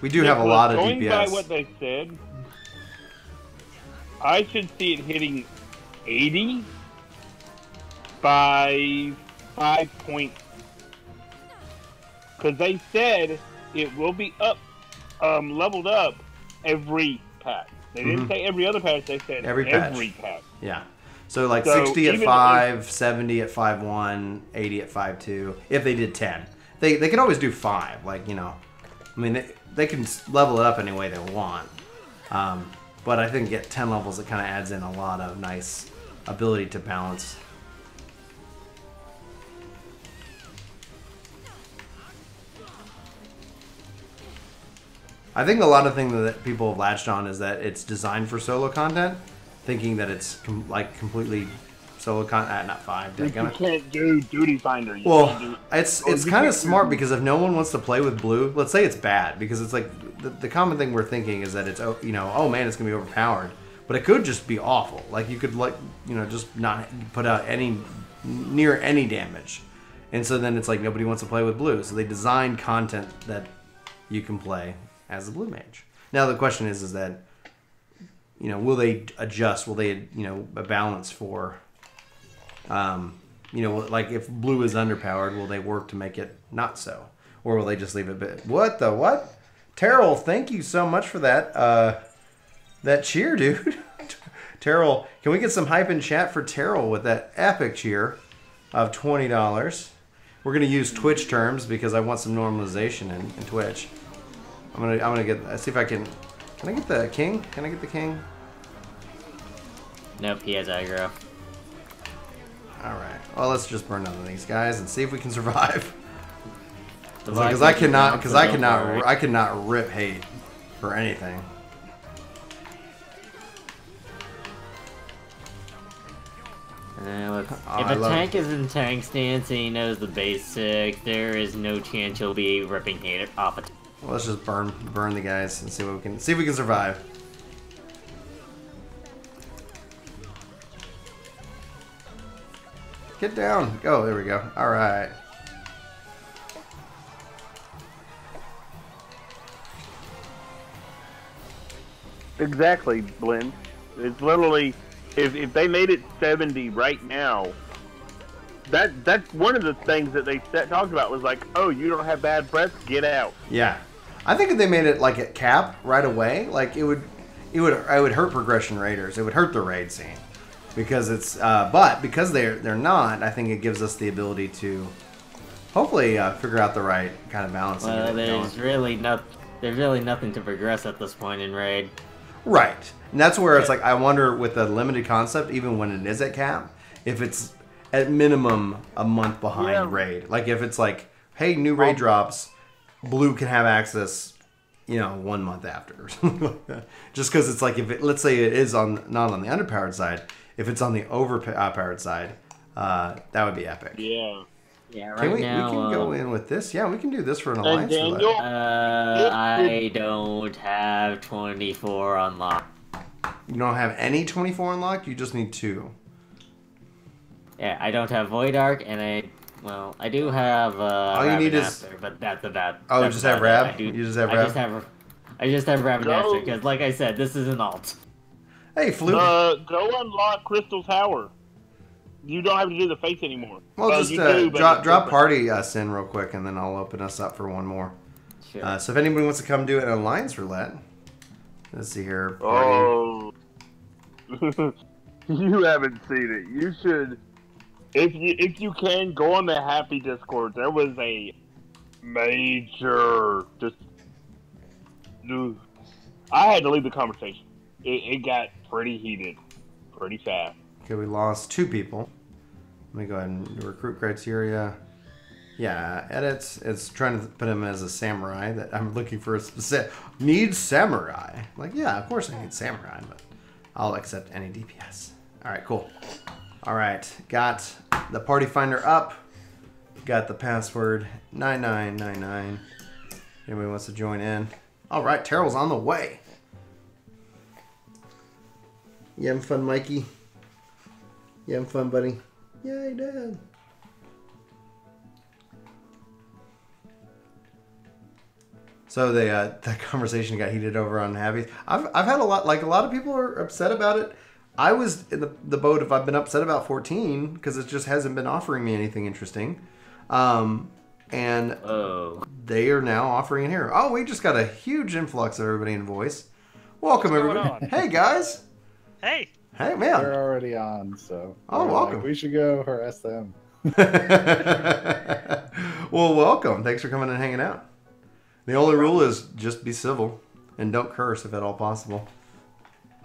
S2: We do have a lot of DPS.
S3: Going by what they said, I should see it hitting 80 by 5 points. Because they said it will be up, leveled up every patch. They didn't say every other patch. They said every patch.
S2: Yeah. So like 60 at 5, 70 at 5-1, 80 at 5-2. If they did 10, they can always do 5. Like, you know, I mean they can level it up any way they want. But I think at 10 levels it kind of adds in a lot of nice ability to balance. I think a lot of things that people have latched on is that it's designed for solo content, thinking that it's completely solo content. Not 5.
S3: You can't do Duty Finder.
S2: It's kind of smart because if no one wants to play with blue, let's say it's bad, because it's like the common thing we're thinking is that it's, you know, oh man, it's gonna be overpowered, but it could just be awful. Like you could, like, you know, just not put out near any damage, and so then it's like nobody wants to play with blue. So they design content that you can play as a blue mage. Now the question is that, you know, will they adjust? Will they, you know, balance for, you know, like if blue is underpowered, will they work to make it not so, or will they just leave it? What the what? Terrell, thank you so much for that cheer, dude. Terrell, can we get some hype in chat for Terrell with that epic cheer of $20? We're gonna use Twitch terms because I want some normalization in Twitch. I'm gonna get. See if I can. Can I get the king? Can I get the king?
S1: Nope, he has aggro.
S2: All right. Well, let's just burn none of these guys and see if we can survive. Because I cannot rip hate for anything.
S1: If a tank is in tank stance and he knows the basics, there is no chance he'll be ripping hate off it.
S2: Well, let's just burn the guys and see what we can see if we can survive. Get down. Go. There we go. All right.
S3: Exactly, Blend. It's literally, if they made it 70 right now, that's one of the things that they talked about was like, oh, you don't have bad breath, get out.
S2: Yeah, I think if they made it like at cap right away, like it would hurt progression raiders. It would hurt the raid scene because it's but because they're not, I think it gives us the ability to hopefully figure out the right kind of balance.
S1: Well, there's really nothing to progress at this point in raid.
S2: Right, and that's where it's like I wonder with the limited concept, even when it is at cap, if it's at minimum a month behind raid. Like if it's like, hey, new raid drops, blue can have access, you know, 1 month after or something like that. Just because it's like if it, let's say it is not on the underpowered side, if it's on the overpowered side, that would be epic.
S3: Yeah.
S1: Yeah, right now...
S2: We can go in with this. Yeah, we can do this for an alliance.
S1: I don't have 24 unlocked.
S2: You don't have any 24 unlocked? You just need 2.
S1: Yeah, I don't have Void Arc, and I do have
S2: all you need is...
S1: but that's about...
S2: Oh, you just have Rab? You just have Rab?
S1: I just have Rab Master, because like I said, this is an alt.
S2: Hey, Fluke.
S3: Go unlock Crystal Tower. You don't have to do the face anymore.
S2: Well, just drop party Sin real quick, and then I'll open us up for one more.
S1: Sure.
S2: So if anybody wants to come do an alliance roulette, let's see here. Party.
S3: Oh, you haven't seen it. You should, if you can, go on the Happy Discord. There was a major I had to leave the conversation. It got pretty heated, pretty fast.
S2: Okay, we lost 2 people. Let me go ahead and do recruit criteria. Yeah, edits. It's trying to put him as a samurai. That I'm looking for a specific... Need samurai. Like, yeah, of course I need samurai, but I'll accept any DPS. Alright, cool. Alright, got the party finder up. Got the password 9999. Anybody wants to join in? Alright, Terrell's on the way. You having fun, Mikey? You having fun, buddy? Yay, Dad. So that conversation got heated over on Happy. I've had a lot of people are upset about it. I was in the boat if I've been upset about 14 because it just hasn't been offering me anything interesting. And they are now offering it here. Oh, we just got a huge influx of everybody in voice. Welcome, everybody. Hey, guys.
S4: Hey.
S2: Hey, man.
S4: They're already on, so.
S2: Oh, welcome.
S4: Like, we should go harass them.
S2: Well, welcome. Thanks for coming and hanging out. The only rule is just be civil and don't curse if at all possible.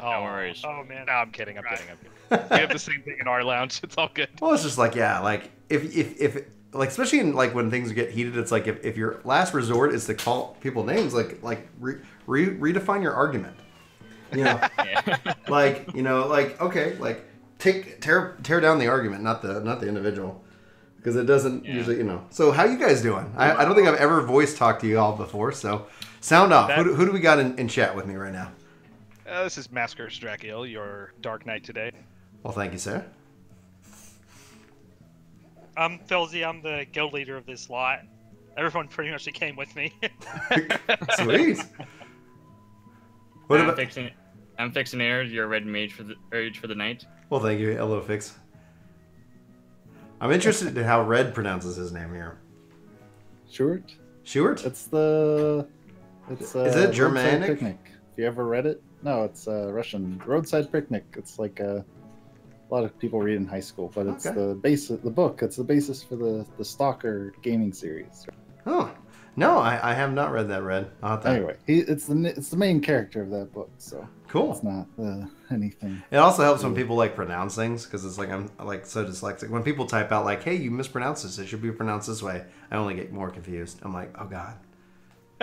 S5: Oh, no worries.
S6: Oh, man.
S5: No, I'm kidding. I'm kidding. We have the same thing in our lounge. It's all good.
S2: Well, it's just like, yeah, like if like, especially in like when things get heated, it's like if your last resort is to call people names, redefine your argument. You know, like, you know, like, okay, like tear down the argument, not the individual, because it doesn't usually, you know. So how you guys doing? I don't think I've ever voice talked to you all before, so sound off. Who do we got in chat with me right now?
S5: This is Masker Strakiel, your Dark Knight today.
S2: Well, thank you, sir.
S6: I'm Felzy. I'm the guild leader of this lot. Everyone pretty much came with me.
S2: Sweet. What about...
S7: I'm fixing air. You're a red mage for the night.
S2: Well, thank you, Hello Fix. I'm interested in how Red pronounces his name here.
S4: Short?
S2: Short?
S4: It's is
S2: it Germanic?
S4: Picnic. If you ever read it? No, it's Russian. Roadside Picnic. It's like a lot of people read in high school, but it's the base of the book. It's the basis for the Stalker gaming series.
S2: Oh. No, I have not read that, Red.
S4: Anyway, it's the main character of that book, so
S2: cool.
S4: It's not anything.
S2: It also helps when people like pronounce things, because it's like I'm like so dyslexic. When people type out like, "Hey, you mispronounced this. It should be pronounced this way," I only get more confused. I'm like, "Oh God,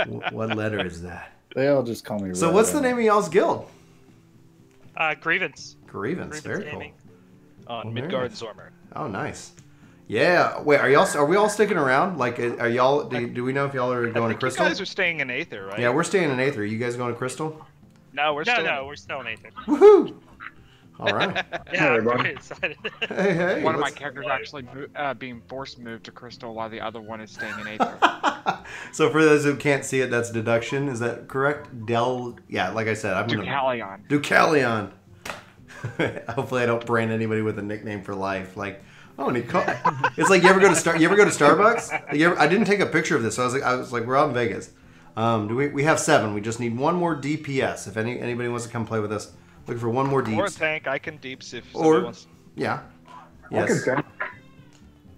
S2: what letter is that?"
S4: They all just call me.
S2: So, what's the name of y'all's guild?
S6: Grievance.
S2: Grievance. Very
S6: Gaming.
S2: cool.
S5: On Midgard Zormer.
S2: Oh, nice. Yeah. Wait, are we all sticking around? Like, are y'all? Do we know if y'all are going to Crystal?
S5: You guys are staying in Aether, right?
S2: Yeah, we're staying in Aether. Are you guys going to Crystal?
S5: No, we're still
S6: in Aether.
S2: Woohoo! All right.
S6: Yeah, I'm very excited.
S2: Hey.
S8: One of my characters actually being forced moved to Crystal, while the other one is staying in Aether.
S2: So for those who can't see it, that's deduction. Is that correct? Yeah, like I said, I'm
S8: Deucalion.
S2: Deucalion. Hopefully, I don't brand anybody with a nickname for life. Like, oh, and it's like you ever go to Starbucks? I didn't take a picture of this, so I was like, we're out in Vegas. We have 7. We just need one more DPS. If anybody wants to come play with us, looking for one more deeps.
S5: Or a tank. I can deeps if somebody wants.
S2: Yeah. Yes.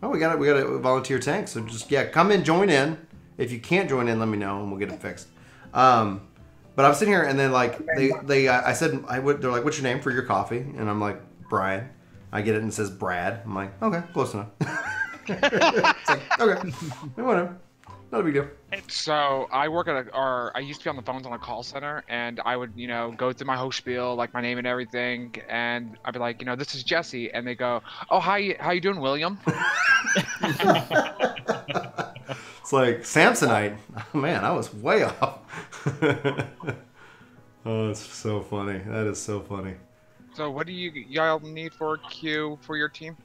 S2: Oh, we got a volunteer tank. So just come in, join in. If you can't join in, let me know and we'll get it fixed. But I'm sitting here and then like I said they're like, what's your name for your coffee? And I'm like, Brian. I get it and it says Brad. I'm like, okay, close enough. It's like, okay, whatever. Not a big deal.
S8: So I work at I used to be on the phones on a call center, and I would, go through my whole spiel, like my name and everything, and I'd be like, this is Jesse, and they go, oh, how you doing, William?
S2: It's like Samsonite. Oh, man, I was way off. Oh, it's so funny. That is so funny.
S8: So what do y'all need for a queue for your team?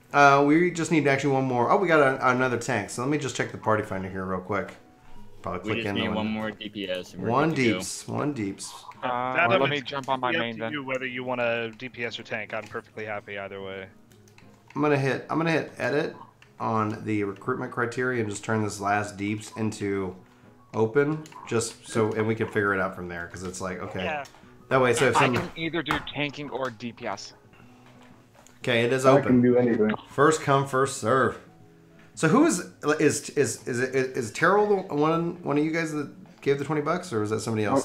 S2: We just need actually one more. Oh, we got another tank. So let me just check the party finder here real quick. Probably click
S7: we just need one more DPS. And
S2: one deeps. One deeps.
S8: Let me jump on my main then.
S5: You whether you want a DPS or tank. I'm perfectly happy either way.
S2: I'm gonna hit edit on the recruitment criteria and just turn this last deeps into open, just so, and we can figure it out from there, because it's like, okay. Yeah. That way, so if
S8: I can either do tanking or DPS.
S2: Okay, it is open.
S3: I can do anything.
S2: First come, first serve. So who is Terrell the one of you guys that gave the $20, or is that somebody else?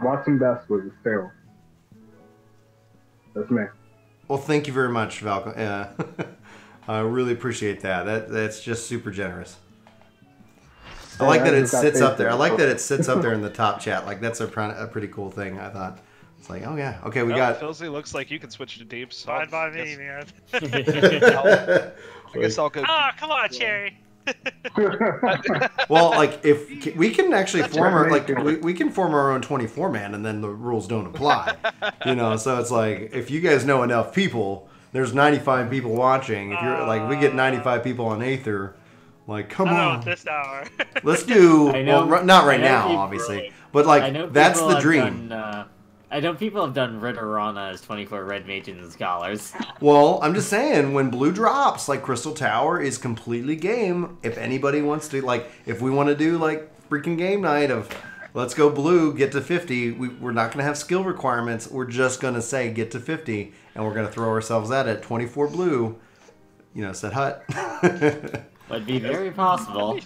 S3: Watson Best was Terrell. That's me.
S2: Well, thank you very much, Valko. Yeah, I really appreciate that. That's just super generous. I like that it sits up there. I like that it sits up there in the top chat. Like, that's a pretty cool thing, I thought. It's like, oh yeah, okay, we got.
S5: Filzy looks like you can switch to deeps.
S6: Fine by me, man.
S5: I guess I'll go.
S6: Ah, come on, Cherry.
S2: Well, like, if we can actually we can form our own 24-man, and then the rules don't apply. So it's like, if you guys know enough people, there's 95 people watching. If you're like, we get 95 people on Aether. Like, come on.
S6: This hour.
S2: Let's do. Not right now, obviously, but like that's the dream.
S1: I know people have done Ritterana as 24 red mages and scholars.
S2: Well, I'm just saying, when blue drops, like, Crystal Tower is completely game. If anybody wants to, like, if we want to do like freaking game night of let's go blue, get to 50. We're not going to have skill requirements. We're just going to say get to 50, and we're going to throw ourselves at it. 24 blue, said Hut.
S1: Would be very possible.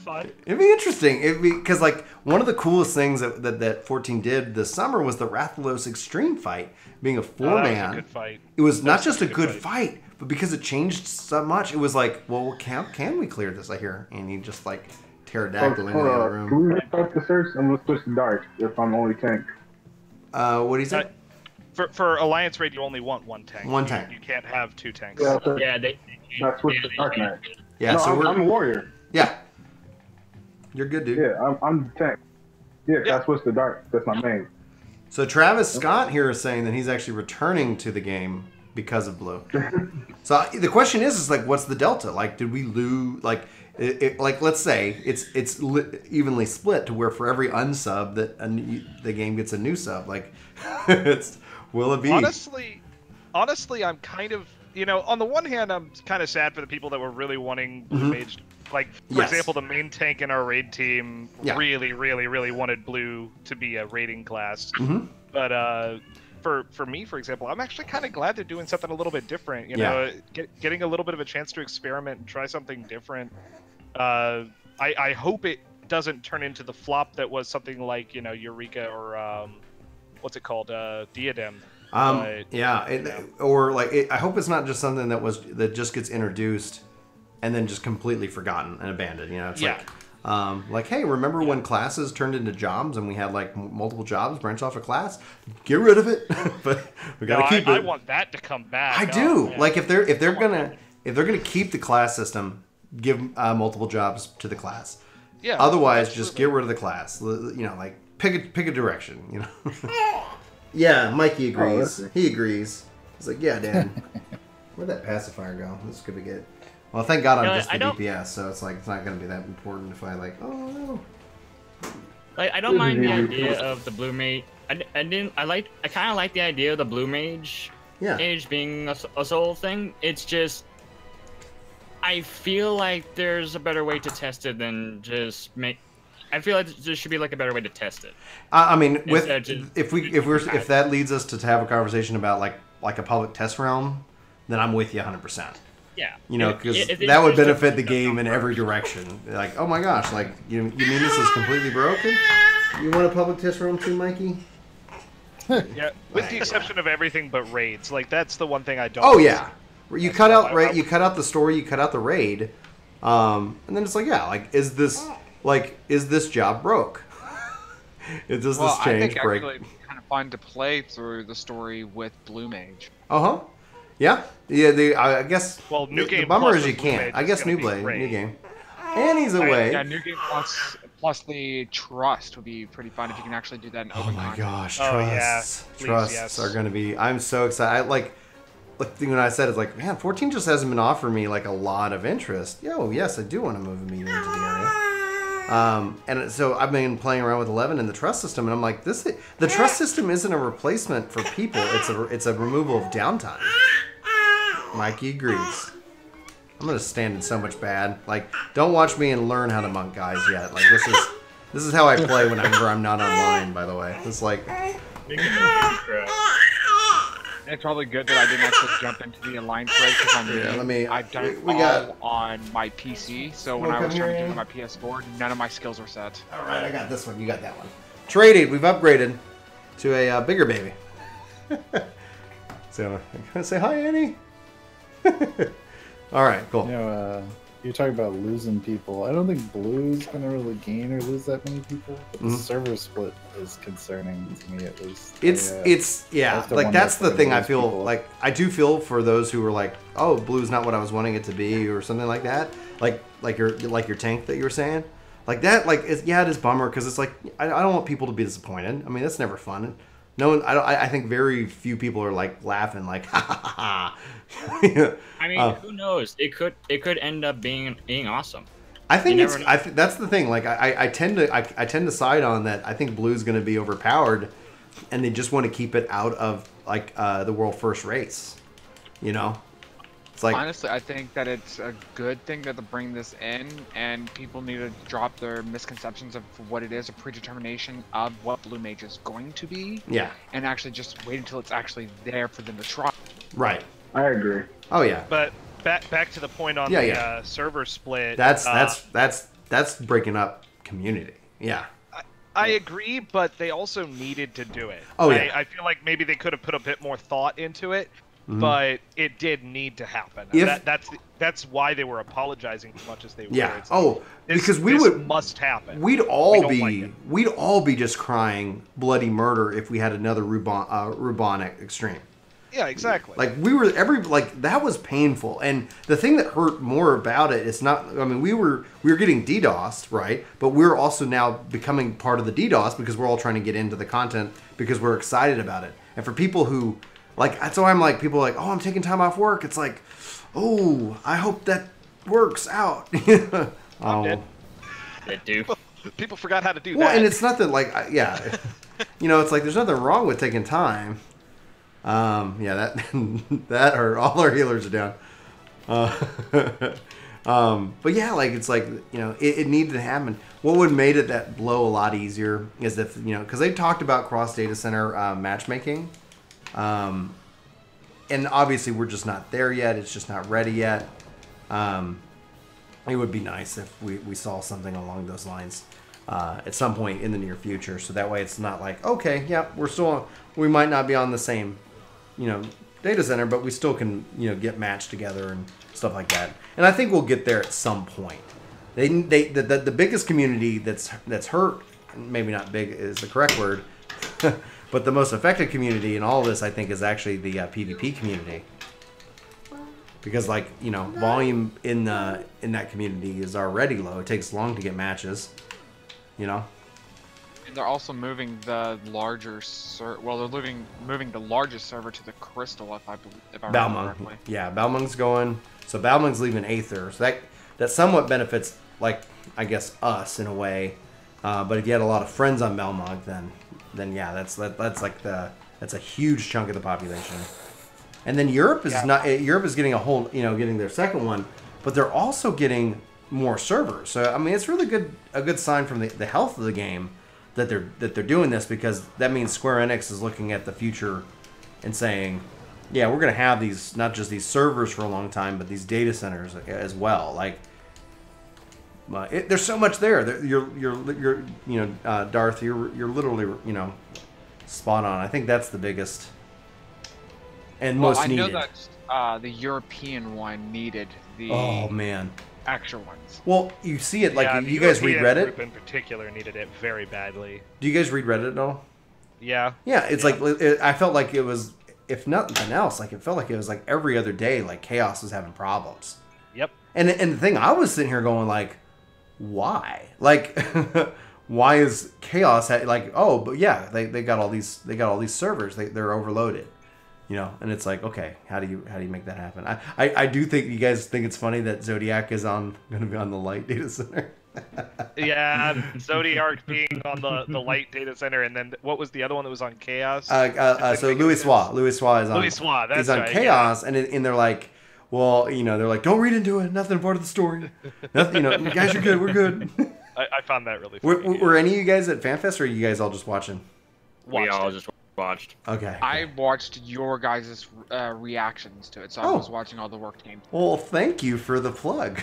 S2: It'd be interesting. Because like one of the coolest things that 14 did this summer was the Rathalos Extreme fight, being a 4-man.
S5: That was a good fight.
S2: It was not just a good fight, but because it changed so much, it was like, well, can we clear this? I hear, and you just like pterodactyl into the other room.
S3: Can we restart the search? I'm gonna switch to dark if I'm the only tank.
S2: What do you say?
S5: For Alliance raid, you only want one tank.
S2: One tank.
S5: You can't have two tanks.
S7: Yeah,
S3: That's switch to dark knight.
S2: Yeah,
S3: no,
S2: so
S3: I'm a warrior.
S2: Yeah. You're good, dude.
S3: Yeah, I'm the tank. Yeah, that's what's the dark. That's my main.
S2: So Travis Scott here is saying that he's actually returning to the game because of blue. So the question is like, what's the delta? Like, did we lose? Like, like let's say it's evenly split to where for every unsub that the game gets a new sub. Like, will it be?
S5: Honestly, I'm kind of. On the one hand, I'm kind of sad for the people that were really wanting Blue Mage. Like, for example, the main tank in our raid team really, really, really wanted Blue to be a raiding class. But for me, for example, I'm actually kind of glad they're doing something a little bit different. Getting a little bit of a chance to experiment and try something different. I hope it doesn't turn into the flop that was something like, Eureka or what's it called, Diadem.
S2: I hope it's not just something that just gets introduced and then just completely forgotten and abandoned. It's like, hey, remember when classes turned into jobs and we had like multiple jobs branch off a class? Get rid of it, but we gotta keep it.
S5: I want that to come back.
S2: I do. Yeah. Like if they're gonna keep the class system, give multiple jobs to the class. Yeah. Otherwise, just get rid of the class. Like pick a direction. Yeah, Mikey agrees. He agrees. He's like, yeah, Dan. Where'd that pacifier go? This could be good. Well, thank God I'm just the DPS, so it's like it's not going to be that important if I like. Oh no.
S7: Like I don't mind the idea of the blue mage. I kind of like the idea of the blue mage.
S2: Yeah.
S7: Age being a soul thing. It's just. I feel like there's a better way to test it than just make. I feel like there should be like a better way to test it.
S2: I mean, if that leads us to have a conversation about like a public test realm, then I'm with you 100%.
S7: Yeah.
S2: Because that would benefit the game in every direction. Like, oh my gosh, like you mean this is completely broken? You want a public test realm too, Mikey?
S5: Yeah, with the exception of everything but raids. Like that's the one thing I don't.
S2: Oh yeah, you cut out you cut out the story, you cut out the raid, and then it's like is this job broke? Does this change break?
S8: I think actually kind of fun to play through the story with Blue Mage.
S2: Yeah. I guess.
S5: Well, new game.
S2: The bummer is you can't. I guess new game. And he's away.
S8: Yeah, new game plus the trust would be pretty fun if you can actually do that in open content.
S2: Oh my gosh,
S8: Please,
S2: trusts are going to be. I'm so excited. Like when I said it's like, man, 14 just hasn't been offering me like a lot of interest. Yes, I do want to move immediately into the area. And so I've been playing around with 11 and the trust system, and I'm like, the trust system isn't a replacement for people. It's a removal of downtime. Mikey agrees. I'm gonna stand in so much bad. Like, don't watch me and learn how to monk, guys. Yet, like this is how I play whenever I'm not online. By the way, it's like.
S8: It's probably good that I didn't actually jump into the alliance raid because I've done it all on my PC. So when I was trying to do it on my PS4, none of my skills were set.
S2: All right, I got this one. You got that one. Traded. We've upgraded to a bigger baby. So, can I say hi, Annie? All right, cool.
S4: You're talking about losing people. I don't think Blue's gonna really gain or lose that many people. But the server split is concerning to me, at least.
S2: It's like that's the thing. I feel like I do feel for those who were like, oh, Blue's not what I was wanting it to be, or something like that. Like your tank that you were saying, like that. Like it is bummer because it's like I don't want people to be disappointed. I mean, that's never fun. No one. I think very few people are like laughing like ha ha ha.
S7: I mean, who knows? It could end up being awesome.
S2: I think that's the thing. Like I tend to side on that. I think Blue's going to be overpowered, and they just want to keep it out of like the world first race. It's like,
S8: honestly, I think that it's a good thing that they bring this in, and people need to drop their misconceptions of what it is, a predetermination of what Blue Mage is going to be.
S2: Yeah.
S8: And actually just wait until it's actually there for them to try.
S2: Right.
S3: I agree.
S2: Oh yeah.
S5: But back to the point on the server split.
S2: That's breaking up community. Yeah.
S5: I agree, but they also needed to do it.
S2: Oh yeah.
S5: I feel like maybe they could have put a bit more thought into it, but it did need to happen. That's why they were apologizing as much as they were.
S2: Yeah.
S5: It's
S2: because
S5: this must happen.
S2: We'd all be just crying bloody murder if we had another Rubonic extreme.
S5: Yeah, exactly.
S2: Like that was painful, and the thing that hurt more about it is not. I mean, we were getting DDoSed, right? But we're also now becoming part of the DDoS because we're all trying to get into the content because we're excited about it. And for people who that's why I'm like, people are like, oh, I'm taking time off work. It's like, oh, I hope that works out.
S5: Oh,
S7: they do.
S5: People forgot how to do that.
S2: Well, and it's nothing it's like there's nothing wrong with taking time. That hurt. All our healers are down. But yeah, it's like, it needed to happen. What would have made it that blow a lot easier is if, because they talked about cross data center matchmaking. And obviously we're just not there yet. It's just not ready yet. It would be nice if we saw something along those lines at some point in the near future. So that way it's not like, okay, yeah, we might not be on the same data center, but we still can, get matched together and stuff like that. And I think we'll get there at some point. The biggest community that's hurt, maybe not big is the correct word, but the most affected community in all of this, I think, is actually the PvP community. Because volume in that community is already low. It takes long to get matches,
S8: They're also moving the larger they're moving the largest server to the Crystal, if I remember correctly.
S2: Yeah, Balmung's going. So Balmung's leaving Aether. So that somewhat benefits, I guess, us in a way. But if you had a lot of friends on Balmung, then yeah, that's a huge chunk of the population. And then Europe is getting a whole, getting their second one, but they're also getting more servers. So I mean, it's really a good sign from the health of the game that they're doing this, because that means Square Enix is looking at the future and saying, yeah, we're going to have these, not just these servers for a long time, but these data centers as well. There's so much there. You're Darth, you're literally, spot on. I think that's the biggest and most needed.
S8: I know that the European one needed the extra ones.
S2: Well, you see it you guys read Reddit?
S5: Group in particular needed it very badly.
S2: Do you guys read Reddit at all?
S5: Yeah.
S2: Yeah, it's I felt like it was, if nothing else, it felt like it was every other day, Chaos was having problems.
S5: Yep.
S2: And the thing, I was sitting here going why? Why is Chaos but yeah, they got all these servers, they're overloaded. And it's okay, how do you make that happen? I do think you guys think it's funny that Zodiac is going to be on the Light Data Center.
S5: Yeah, Zodiac being on the Light Data Center, and then what was the other one that was on Chaos?
S2: So Louis Sois is on.
S5: Louis Sois, that's
S2: on Chaos, yeah. And they're like, well, they're like, don't read into it, nothing part of the story. Nothing, you guys are good, we're good.
S5: I found that really funny.
S2: Were any of you guys at FanFest, or are you guys all just watching?
S7: We all just watched.
S2: Okay.
S8: I watched your guys' reactions to it, so I was watching all the Work Game.
S2: Well, thank you for the plug.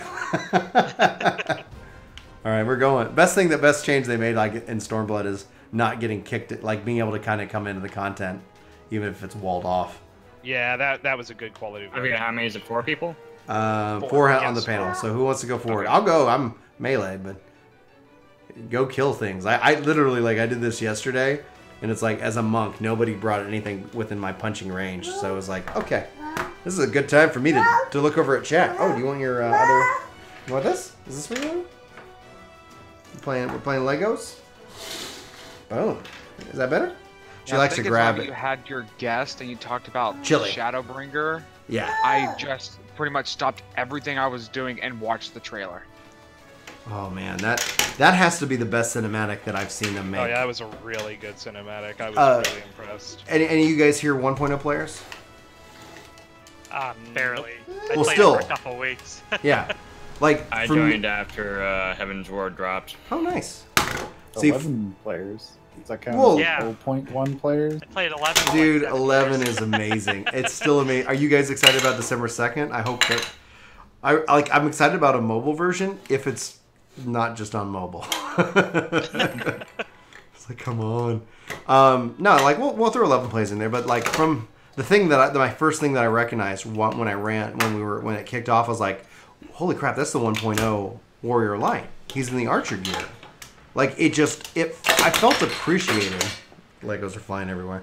S2: All right, we're going. Best change they made in Stormblood is not getting kicked, being able to kind of come into the content, even if it's walled off.
S5: Yeah, that was a good quality.
S7: I mean, how many is it? 4 people?
S2: 4 on the panel. So who wants to go forward? Okay. I'll go. I'm melee, but go kill things. I literally I did this yesterday. And it's as a monk, nobody brought anything within my punching range. So it was okay, this is a good time for me to look over at chat. Oh, do you want your other... You want this? Is this what you want? We're playing Legos? Boom. Is that better? She likes to grab it.
S8: You had your guest and you talked about
S2: Chili.
S8: Shadowbringer.
S2: Yeah.
S8: I just pretty much stopped everything I was doing and watched the trailer.
S2: Oh man, that has to be the best cinematic that I've seen them make.
S5: Oh yeah, that was a really good cinematic. I was really impressed.
S2: Any of you guys here 1.0 players?
S6: Barely. I
S2: Well,
S6: played
S2: still.
S6: it for a couple weeks.
S2: Yeah. Like,
S7: I
S2: for
S7: joined
S2: me...
S7: after Heaven's Ward dropped.
S2: Oh, nice. See,
S4: 11 players. Does that count
S2: Well,
S4: as
S6: yeah.
S4: 0.1 players?
S6: I played 11. for
S2: dude,
S6: like 7
S2: 11
S6: years.
S2: is amazing. It's still amazing. Are you guys excited about December 2nd? I hope that... I'm excited about a mobile version if it's not just on mobile. It's like, come on. No, like, we'll throw 11 plays in there, but like, from the thing that my first thing that I recognized when it kicked off, I was like, holy crap, that's the 1.0 Warrior Light. He's in the Archer gear. Like, I felt appreciated. Legos are flying everywhere.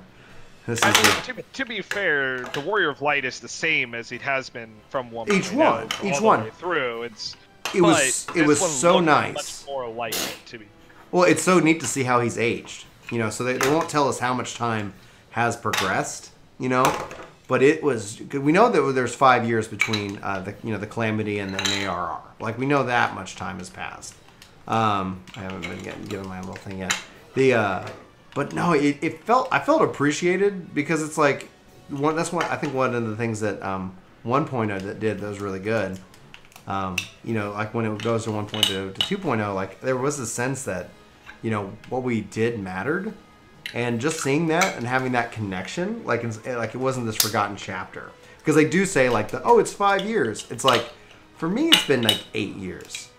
S5: To be fair, the Warrior of Light is the same as it has been from 1.0
S2: Each one
S5: all the way through.
S2: It was so nice.
S5: Much more like it, to be.
S2: Well, it's so neat to see how he's aged. You know, so they won't tell us how much time has progressed. You know, but it was. We know that there's 5 years between the Calamity and the ARR. Like, we know that much time has passed. I haven't been given my little thing yet. But no, I felt appreciated because it's like I think one of the things that 1.0 that was really good. Like when it goes to 1.0 to 2.0, like there was a sense that, what we did mattered, and just seeing that and having that connection, like it wasn't this forgotten chapter. Because they do say like it's 5 years. It's like, for me, it's been like 8 years.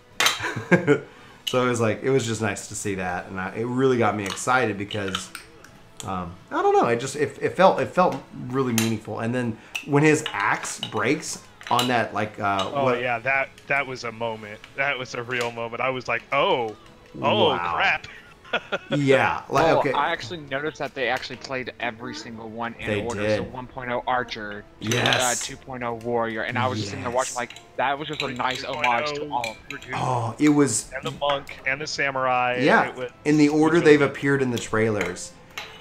S2: So it was just nice to see that, and it really got me excited because I don't know, it felt really meaningful. And then when his axe breaks on that, like
S5: that was a moment. That was a real moment. I was like, wow. Crap.
S2: Yeah, okay.
S8: I actually noticed that they actually played every single one in order.
S2: Did.
S8: So 1.0 Archer,
S2: yes.
S8: 2.0 Warrior, and I was just sitting there watching like that was just a nice homage to all of them.
S2: Oh, it was.
S5: And the monk and the samurai.
S2: Yeah, in the order they've appeared in the trailers,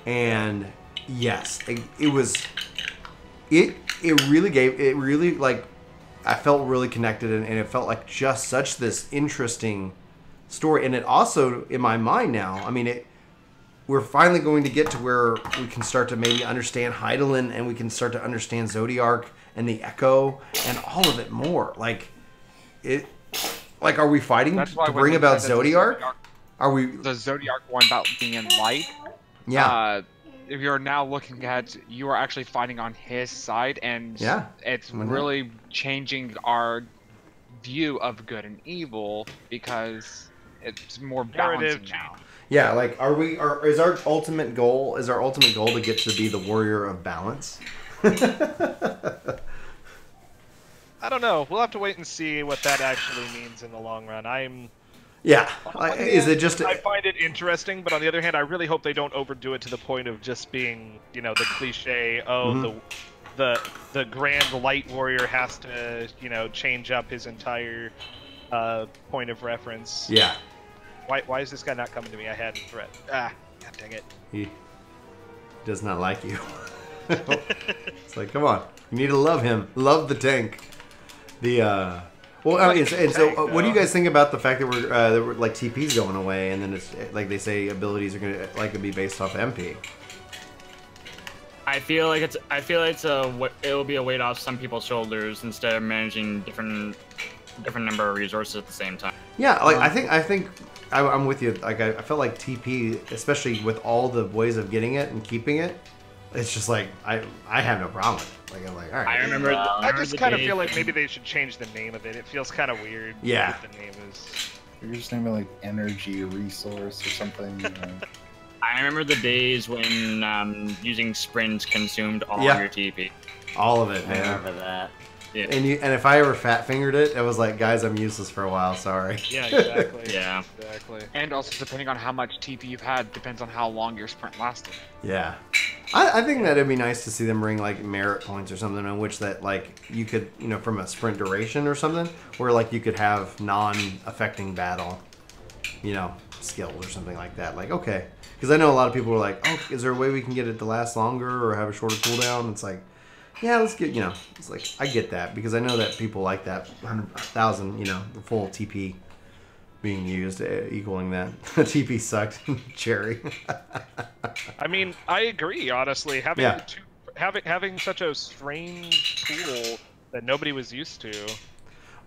S2: and yes, it was. It really like, I felt really connected, and it felt like just such this interesting story. And it also, in my mind now, I mean, we're finally going to get to where we can start to maybe understand Hydaelyn, and we can start to understand Zodiark and the Echo and all of it more. Like, are we fighting to bring about Zodiark? Are we
S8: the Zodiark one about being in light?
S2: Yeah.
S8: If you're now looking at, you are actually fighting on his side, and it's really changing our view of good and evil because it's more balancing now.
S2: Yeah, like is our ultimate goal to get to be the warrior of balance?
S5: I don't know. We'll have to wait and see what that actually means in the long run.
S2: Is it just?
S5: I find it interesting, but on the other hand, I really hope they don't overdo it to the point of just being, the cliche. The grand light warrior has to, change up his entire point of reference.
S2: Yeah.
S5: Why is this guy not coming to me? I had a threat. God dang it.
S2: He does not like you. It's like, come on. You need to love him. Love the tank. What do you guys think about the fact that we're like TP's going away, and then it's like they say abilities are gonna be based off MP?
S7: I feel like it'll be a weight off some people's shoulders instead of managing different number of resources at the same time.
S2: Yeah, like I think I'm with you. Like I felt like TP, especially with all the ways of getting it and keeping it, it's just like I have no problem with it. Like I'm like, all right.
S5: I just kind of feel like maybe they should change the name of it. It feels kind of weird.
S2: Yeah.
S5: What the name is.
S4: You're just naming like energy resource or something.
S7: I remember the days when using sprints consumed all your TP.
S2: All of it, man.
S1: I remember that.
S7: Yeah.
S2: And if I ever fat fingered it, it was like, guys, I'm useless for a while. Sorry.
S5: Yeah, exactly.
S7: Yeah.
S5: Exactly.
S8: And also, depending on how much TP you've had, depends on how long your sprint lasted.
S2: Yeah. I think that it'd be nice to see them bring like merit points or something in which that like you could, from a sprint duration or something, where like you could have non-affecting battle, skills or something like that. Like, okay. Because I know a lot of people are like, oh, is there a way we can get it to last longer or have a shorter cooldown? It's like, yeah, let's get, it's like, I get that because I know that people like that 100,000, the full TP being used, equaling that. TP sucked. Cherry.
S5: I mean, I agree, honestly. Having such a strange pool that nobody was used to.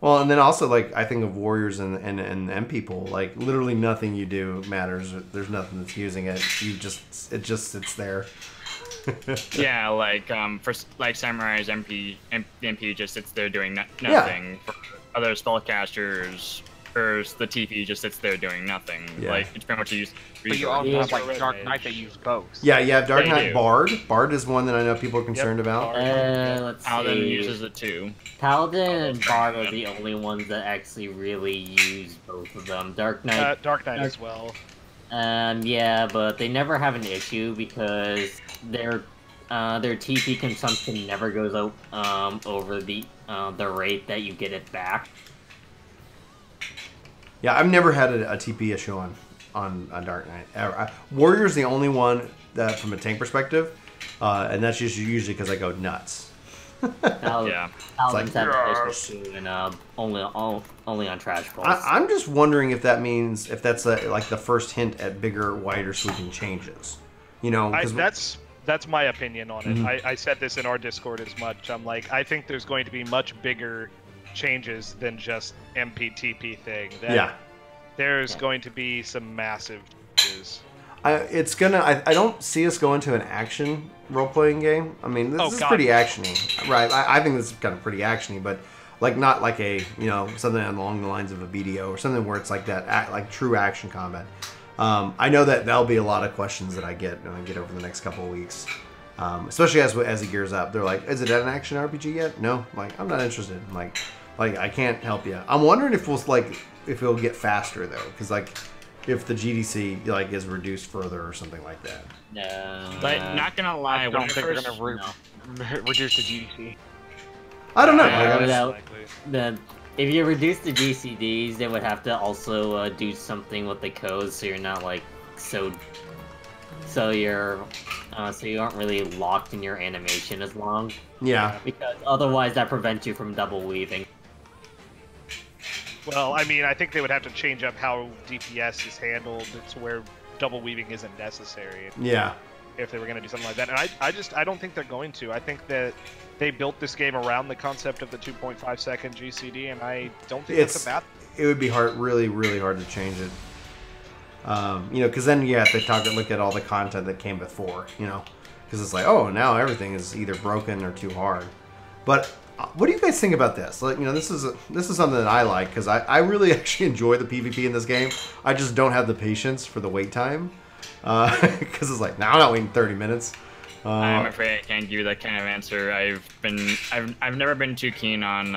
S2: Well, and then also, like, I think of warriors and M people. Like, literally nothing you do matters. There's nothing that's using it. It just sits there.
S7: Yeah, like for like samurais, MP just sits there doing nothing.
S2: Yeah.
S7: For other spellcasters, the TP just sits there doing nothing.
S2: Yeah.
S7: Like it's pretty much used.
S8: But you also have like Dark Knight that use bows.
S2: Yeah, you have Dark Knight Bard. Bard is one that I know people are concerned about.
S1: Let's
S7: Paladin
S1: see.
S7: uses it too.
S1: Paladin and Bard are the only ones that actually really use both of them. Dark Knight
S5: as well.
S1: Yeah, but they never have an issue because their TP consumption never goes over the rate that you get it back.
S2: Yeah, I've never had a TP issue on Dark Knight. Ever. Warrior's the only one that, from a tank perspective, and that's usually because I go nuts.
S7: Yeah,
S1: Paladin's had an issue and only on trash pulls.
S2: I'm just wondering if that means that's like the first hint at bigger, wider sweeping changes. You know,
S5: that's my opinion on it. I said this in our Discord as much. I'm like, I think there's going to be much bigger changes than just MPTP thing. There's going to be some massive changes.
S2: I don't see us going to an action role-playing game. I mean, this is pretty actiony, right? I think this is kind of pretty actiony, but like not like a something along the lines of a BDO or something where it's like that, like true action combat. I know that that'll be a lot of questions that I get over the next couple of weeks, especially as it gears up. They're like, "Is it an action RPG yet?" No, I'm like, I'm not interested. I'm like I can't help you. I'm wondering if it'll get faster though, because like if the GDC like is reduced further or something like that.
S1: No,
S7: but not gonna lie,
S8: I don't think they're gonna reduce the GDC.
S2: I don't know.
S1: If you reduce the GCDs, they would have to also do something with the codes, so you're not like so you aren't really locked in your animation as long.
S2: Yeah.
S1: Because otherwise, that prevents you from double weaving.
S5: Well, I mean, I think they would have to change up how DPS is handled to where double weaving isn't necessary.
S2: Yeah.
S5: If they were going to do something like that, and I don't think they're going to. I think that they built this game around the concept of the 2.5 second GCD, and I don't think that's a bad thing.
S2: It would be really, really hard to change it. Because then you have to look at all the content that came before, because it's like, oh, now everything is either broken or too hard. But what do you guys think about this? Like, this is something that I like, because I really actually enjoy the PvP in this game. I just don't have the patience for the wait time, because it's like, now I'm not waiting 30 minutes.
S7: I'm afraid I can't give you that kind of answer. I've never been too keen on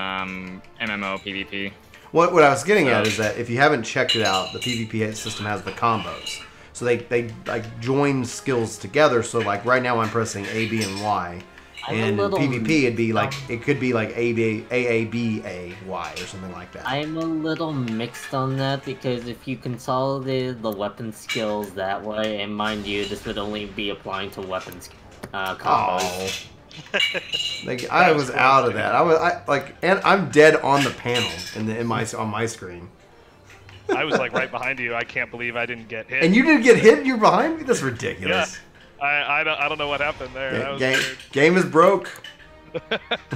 S7: MMO PvP.
S2: What I was getting at is that if you haven't checked it out, the PvP system has the combos. So they like join skills together. So like right now I'm pressing A, B, and Y. And in PvP it'd be like it could be like A, B, A, Y or something like that.
S1: I'm a little mixed on that because if you consolidated the weapon skills that way, and mind you, this would only be applying to weapons combos.
S2: Like I was out of that. And I'm dead on the panel on my screen.
S5: I was like right behind you. I can't believe I didn't get hit.
S2: And you didn't get hit? You're behind me? That's ridiculous.
S5: Yeah. I don't know what happened there.
S2: Yeah, game is broke.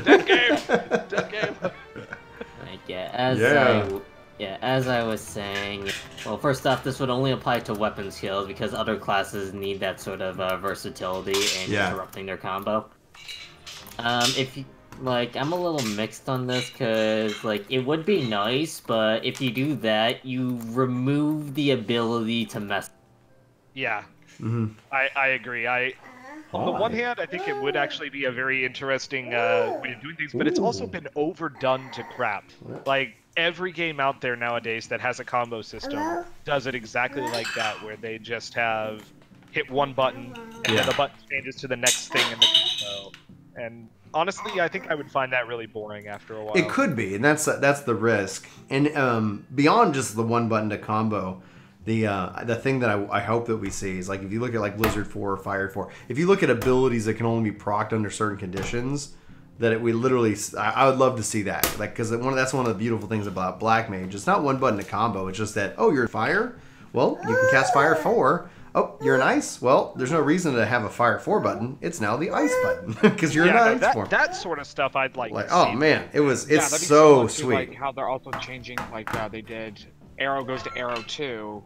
S5: Dead game.
S1: As I was saying, well, first off, this would only apply to weapon skills because other classes need that sort of versatility and interrupting their combo. I'm a little mixed on this because, it would be nice, but if you do that, you remove the ability to mess.
S5: Yeah. Mm-hmm. I agree. On the one hand, I think it would actually be a very interesting way of doing things, but it's also been overdone to crap. Like, every game out there nowadays that has a combo system does it exactly like that, where they just have hit one button, and then the button changes to the next thing in the combo. And honestly, I think I would find that really boring after a while.
S2: It could be, and that's the risk. And beyond just the one button to combo, the thing that I hope that we see is, like, if you look at like Blizzard 4 or Fire 4, if you look at abilities that can only be procced under certain conditions, that we literally, I would love to see that. Like, because that's one of the beautiful things about Black Mage. It's not one button to combo. It's just that, oh, you're fire? Well, you can cast Fire 4. oh, you're an ice? Well, there's no reason to have a fire 4 button. It's now the ice button because you're in ice form.
S5: That sort of stuff I'd like to see.
S2: Oh man, it's so sweet.
S8: Like how they're also changing, like they did. Arrow goes to arrow 2,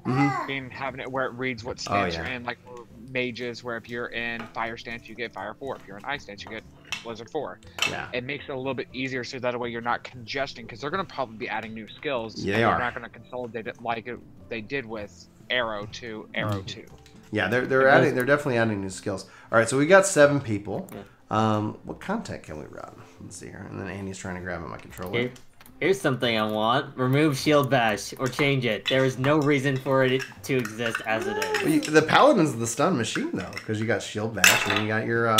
S8: having it where it reads what stance you're in, like for mages, where if you're in fire stance, you get fire 4. If you're in ice stance, you get blizzard 4.
S2: Yeah.
S8: It makes it a little bit easier so that way you're not congesting, because they're going to probably be adding new skills.
S2: Yeah, they are.
S8: They're not going to consolidate it like they did with arrow to arrow 2.
S2: Yeah, they're definitely adding new skills. All right, so we got 7 people. What content can we run? Let's see here. And then Andy's trying to grab my controller.
S1: Here's something I want. Remove Shield Bash or change it. There is no reason for it to exist as it is.
S2: Well, the Paladin's the stun machine though, because you got Shield Bash and then you got your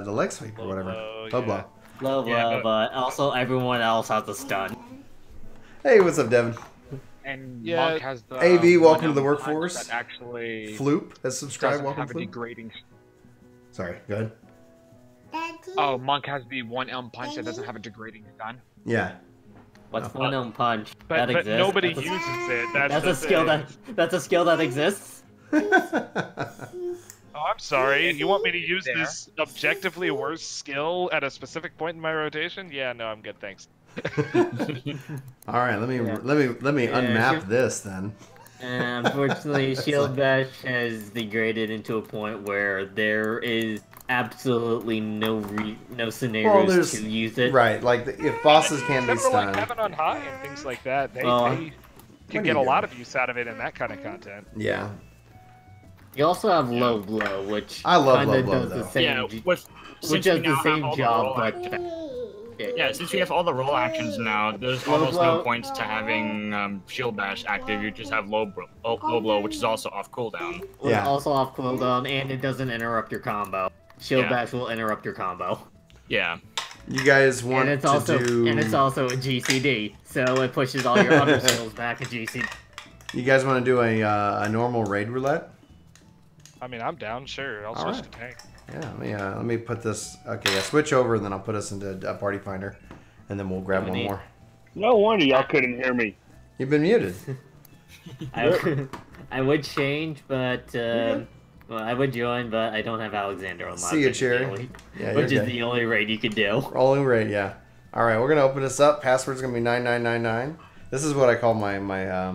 S2: the leg sweep or whatever. Low blow.
S1: Low blow, but also everyone else has the stun.
S2: Hey, what's up, Devin?
S8: And Monk has the
S2: AV, welcome to the workforce.
S8: That actually
S2: Floop has subscribed. Welcome,
S8: have a degrading.
S2: Sorry, go ahead.
S8: Oh, Monk has the 1 punch that doesn't have a degrading stun.
S2: Yeah.
S1: What's 1 punch?
S5: But
S1: that exists.
S5: Nobody uses it.
S1: That's a skill that's a skill that exists.
S5: Oh, I'm sorry. You want me to use this objectively worse skill at a specific point in my rotation? Yeah, no, I'm good, thanks.
S2: All right, let me unmap this then.
S1: Unfortunately, Shield Bash has degraded into a point where there is absolutely no scenarios to use it.
S2: Right, like if bosses can't be stunned.
S5: Like Heaven on High and things like that, they can get a lot of use out of it in that kind of content.
S2: Yeah.
S1: You also have Low Blow, which
S2: I love Low Blow though.
S1: Which does the same job, but
S7: yeah, since we have all the roll actions now, there's almost no points to having Shield Bash active. You just have Low Blow, which is also off cooldown.
S1: Yeah. Also off cooldown, and it doesn't interrupt your combo. Shield Bash will interrupt your combo.
S7: Yeah.
S2: You guys want
S1: and it's also a GCD, so it pushes all your other skills back in GCD.
S2: You guys want to do a normal raid roulette?
S5: I mean, I'm down, sure. I'll switch to tank.
S2: Yeah, let me put this. Okay, yeah, switch over, and then I'll put us into a party finder, and then we'll grab one more.
S3: No wonder y'all couldn't hear me.
S2: You've been muted.
S1: I would change, but well, I would join, but I don't have Alexander on my.
S2: See you, Cherry.
S1: Which is the only raid you could do.
S2: Rolling raid, yeah. All right, we're gonna open this up. Password's gonna be 9999. This is what I call my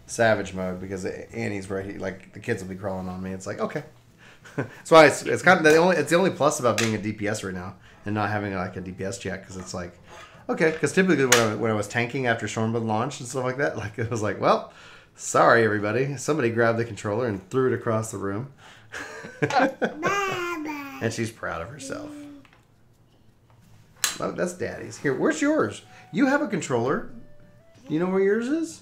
S2: savage mode, because Annie's right here. Like the kids will be crawling on me. It's like okay. That's why it's kind of the only plus about being a DPS right now and not having like a DPS check, because it's like okay, because typically when I was tanking after Stormblood launched and stuff like that, like it was like, well, sorry everybody, somebody grabbed the controller and threw it across the room. And she's proud of herself. Oh, that's Daddy's. Here, where's yours? You have a controller. You know where yours is?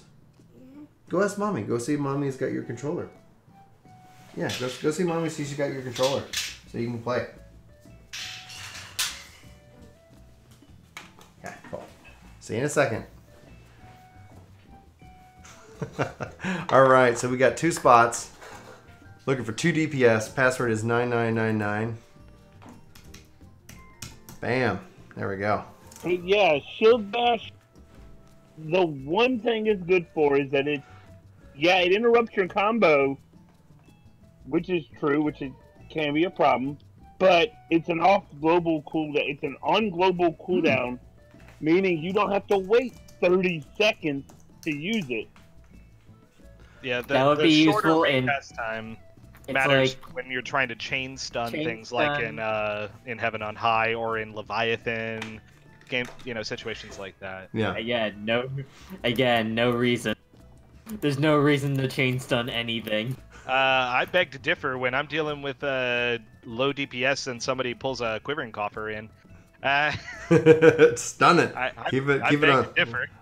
S2: Go ask Mommy. Go see if Mommy's got your controller. Yeah, go see Mommy, see she's got your controller, so you can play. Yeah, cool. See you in a second. Alright, so we got 2 spots. Looking for 2 DPS. Password is 9999. Bam. There we go.
S3: Yeah, Shield Bash, the one thing it's good for is that it interrupts your combo, which is true, can be a problem, but it's an on-global cooldown, meaning you don't have to wait 30 seconds to use it.
S5: Yeah,
S1: that would be useful in
S5: test time. Matters when you're trying to chain stun things like in Heaven on High or in Leviathan, situations like that.
S2: Yeah.
S1: Again, no reason. There's no reason to chain stun anything.
S5: I beg to differ when I'm dealing with low DPS and somebody pulls a Quivering Coffer in.
S2: Stun it. Keep it on.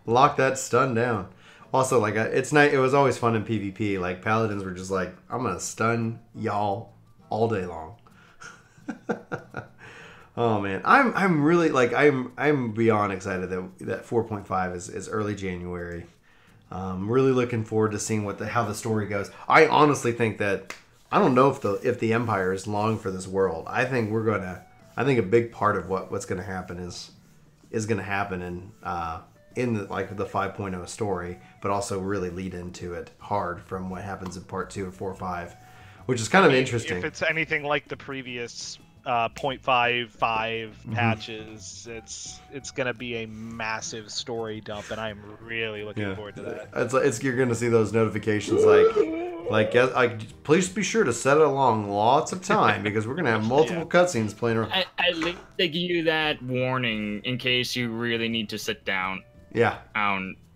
S2: Lock that stun down. Also, like it's nice. It was always fun in PvP. Like paladins were just like, I'm gonna stun y'all all day long. Oh man, I'm really like I'm beyond excited that 4.5 is early January. I'm really looking forward to seeing how the story goes. I honestly think that I don't know if the Empire is long for this world. I think a big part of what's gonna happen is gonna happen in the 5.0 story, but also really lead into it hard from what happens in part 2 of 4.5, which is kind of interesting.
S5: If it's anything like the previous 0.55 patches, it's gonna be a massive story dump, and I'm really looking forward to that.
S2: You're gonna see those notifications please be sure to set it along lots of time because we're gonna have multiple cutscenes playing around.
S7: At least they give you that warning in case you really need to sit down.
S2: Yeah.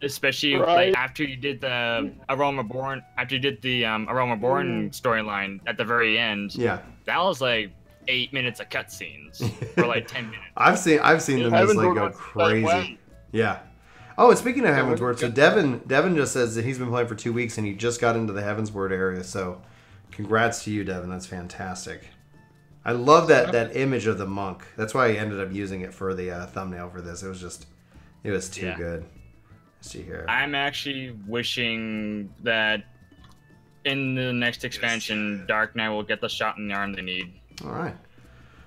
S7: Especially like after you did the Aroma Born, storyline at the very end.
S2: Yeah.
S7: That was like 8 minutes of cutscenes for like 10 minutes.
S2: I've seen them just like go crazy. Yeah. Oh, and speaking of Heavensward, so Devin just says that he's been playing for 2 weeks and he just got into the Heavensward area. So, congrats to you, Devin. That's fantastic. I love that image of the monk. That's why I ended up using it for the thumbnail for this. It was too good. Let's see here.
S7: I'm actually wishing that in the next expansion, Dark Knight will get the shot in the arm they need.
S2: All right.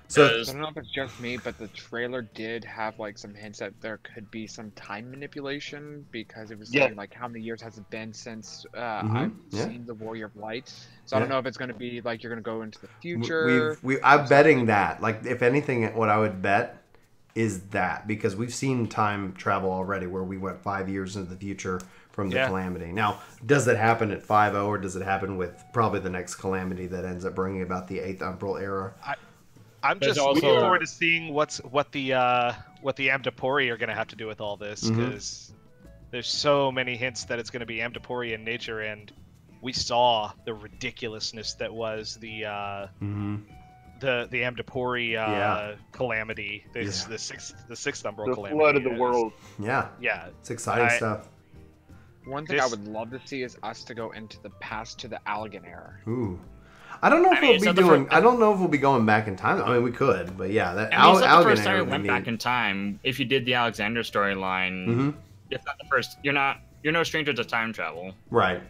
S8: So I don't know if it's just me, but the trailer did have like some hints that there could be some time manipulation because it was saying like how many years has it been since I've seen the Warrior of Light. So I don't know if it's going to be like you're going to go into the future.
S2: I'm betting that. Like if anything, what I would bet is that because we've seen time travel already where we went 5 years into the future from the Calamity. Now, does that happen at 5.0 or does it happen with probably the next Calamity that ends up bringing about the 8th Umbral era?
S5: I'm just looking forward to seeing what the Amdapori are going to have to do with all this because there's so many hints that it's going to be Amdapori in nature, and we saw the ridiculousness that was the Amdapori Calamity, the sixth Umbral Calamity,
S3: the flood of the world.
S2: Yeah, it's exciting stuff.
S8: One thing I would love to see is us to go into the past to the Allegan era.
S2: Ooh. I don't know if we'll be doing. I don't know if we'll be going back in time. I mean, we could, but yeah, that.
S7: It's not the first time we went back in time. If you did the Alexander storyline, it's not the first. You're no stranger to time travel.
S2: Right.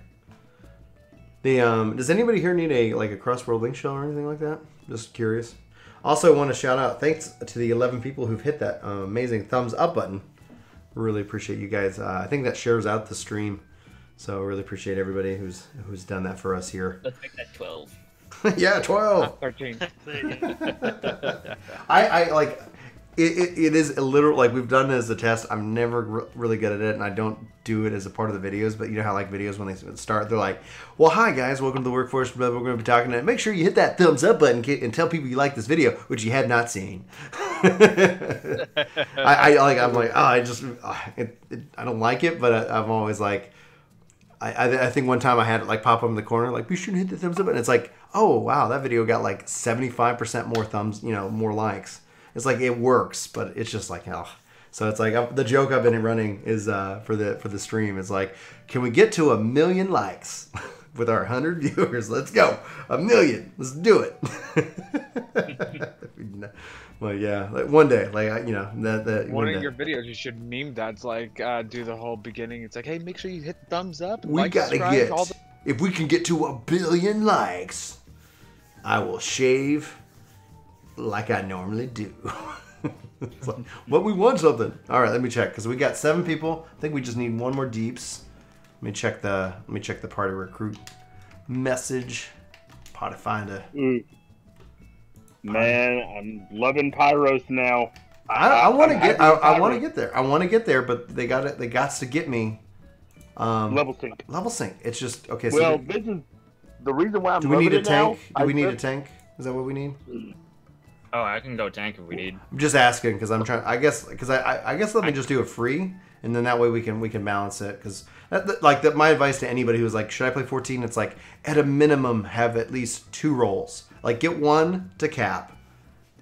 S2: The does anybody here need a cross-world link shell or anything like that? Just curious. Also, want to shout out thanks to the 11 people who've hit that amazing thumbs up button. Really appreciate you guys. I think that shares out the stream, so really appreciate everybody who's done that for us here.
S7: Let's make that 12.
S2: Yeah, 12.
S8: 13.
S2: I like it is a literal, like we've done it as a test. I'm never really good at it, and I don't do it as a part of the videos. But you know how like videos when they start, they're like, "Well, hi guys, welcome to the workforce. We're going to be talking to. Make sure you hit that thumbs up button and tell people you like this video, which you had not seen." I'm like, oh, I don't like it, but I'm always like, I think one time I had it like pop up in the corner, like be sure to hit the thumbs up, and it's like, oh wow, that video got like 75% more thumbs, more likes. It's like it works, but it's just like So it's like the joke I've been running is for the stream is like, can we get to 1 million likes with our 100 viewers? Let's go, 1 million. Let's do it. Well, yeah, like one day, like that.
S8: One of your videos, you should meme that's like do the whole beginning. It's like, hey, make sure you hit the thumbs up.
S2: We gotta get. If we can get to 1 billion likes, I will shave like I normally do. It's like, but we want something. All right, let me check because we got 7 people. I think we just need 1 more deeps. Let me check the party recruit message. Party finder.
S3: Man, I'm loving Pyros now.
S2: I want to get. I want to get there. I want to get there, but they got it. They got to get me.
S3: Level sync.
S2: Level sync. It's just okay.
S3: Well, this is the reason why I'm.
S2: Do we need a tank? Do we need a tank? Is that what we need?
S7: Oh, I can go tank if we need.
S2: I'm just asking because I'm trying. I guess let me just do it free, and then that way we can balance it. Because my advice to anybody who's like, should I play 14? It's like at a minimum have at least 2 roles. Like get 1 to cap,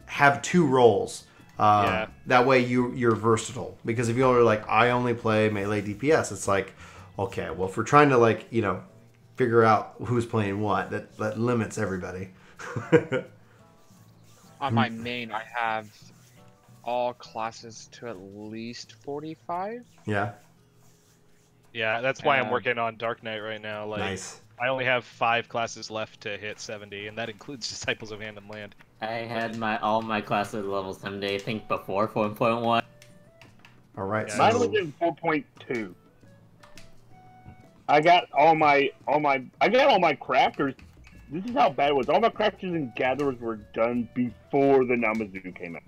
S2: have 2 roles. That way you're versatile. Because if you're like I only play melee DPS, it's like okay, well if we're trying to figure out who's playing what, that limits everybody.
S8: On my main, I have all classes to at least 45.
S2: Yeah.
S5: Yeah, that's why I'm working on Dark Knight right now. Like,
S2: nice.
S5: I only have 5 classes left to hit 70, and that includes Disciples of Hand and Land.
S1: I had all my classes level 70, I think, before 4.1.
S2: All right.
S3: Yeah, mine was in 4.2. I got all my crafters. This is how bad it was. All my crafters and gatherers were done before the Namazu came out.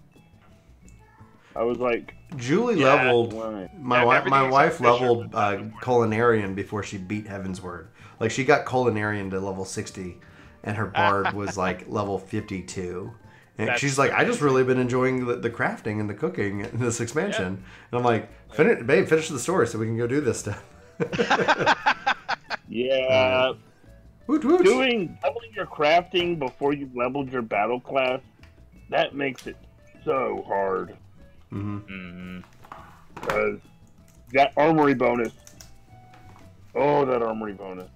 S3: I was like,
S2: Julie leveled. My wife leveled Culinarian before she beat Heaven's Word. Like she got Culinarian to level 60, and her Bard was like level 52. And she's like, I just really been enjoying the crafting and the cooking in this expansion. And I'm like, finish the story so we can go do this stuff.
S3: Yeah.
S2: Woot woot.
S3: Doubling your crafting before you leveled your battle class, that makes it so hard. Because that armory bonus. Oh, that armory bonus.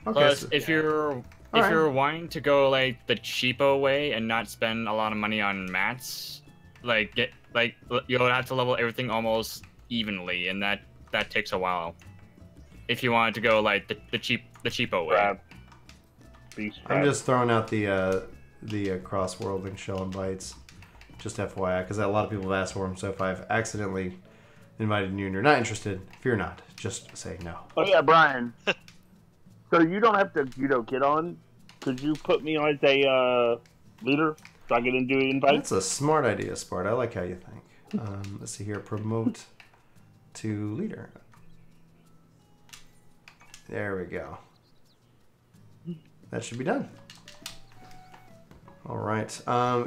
S7: Okay, plus, if you're wanting to go like the cheapo way and not spend a lot of money on mats, you'll have to level everything almost evenly, and that takes a while. If you wanted to go like the cheapo way.
S2: I'm just throwing out the cross-worlding shell invites, just FYI, because a lot of people have asked for them. So if I've accidentally invited you and you're not interested, fear not. Just say no.
S3: Oh yeah, Brian. So you don't have to get on. Could you put me on as a leader so I get into the invite?
S2: That's a smart idea, Spart. I like how you think. Let's see here. Promote to leader. There we go. That should be done. All right.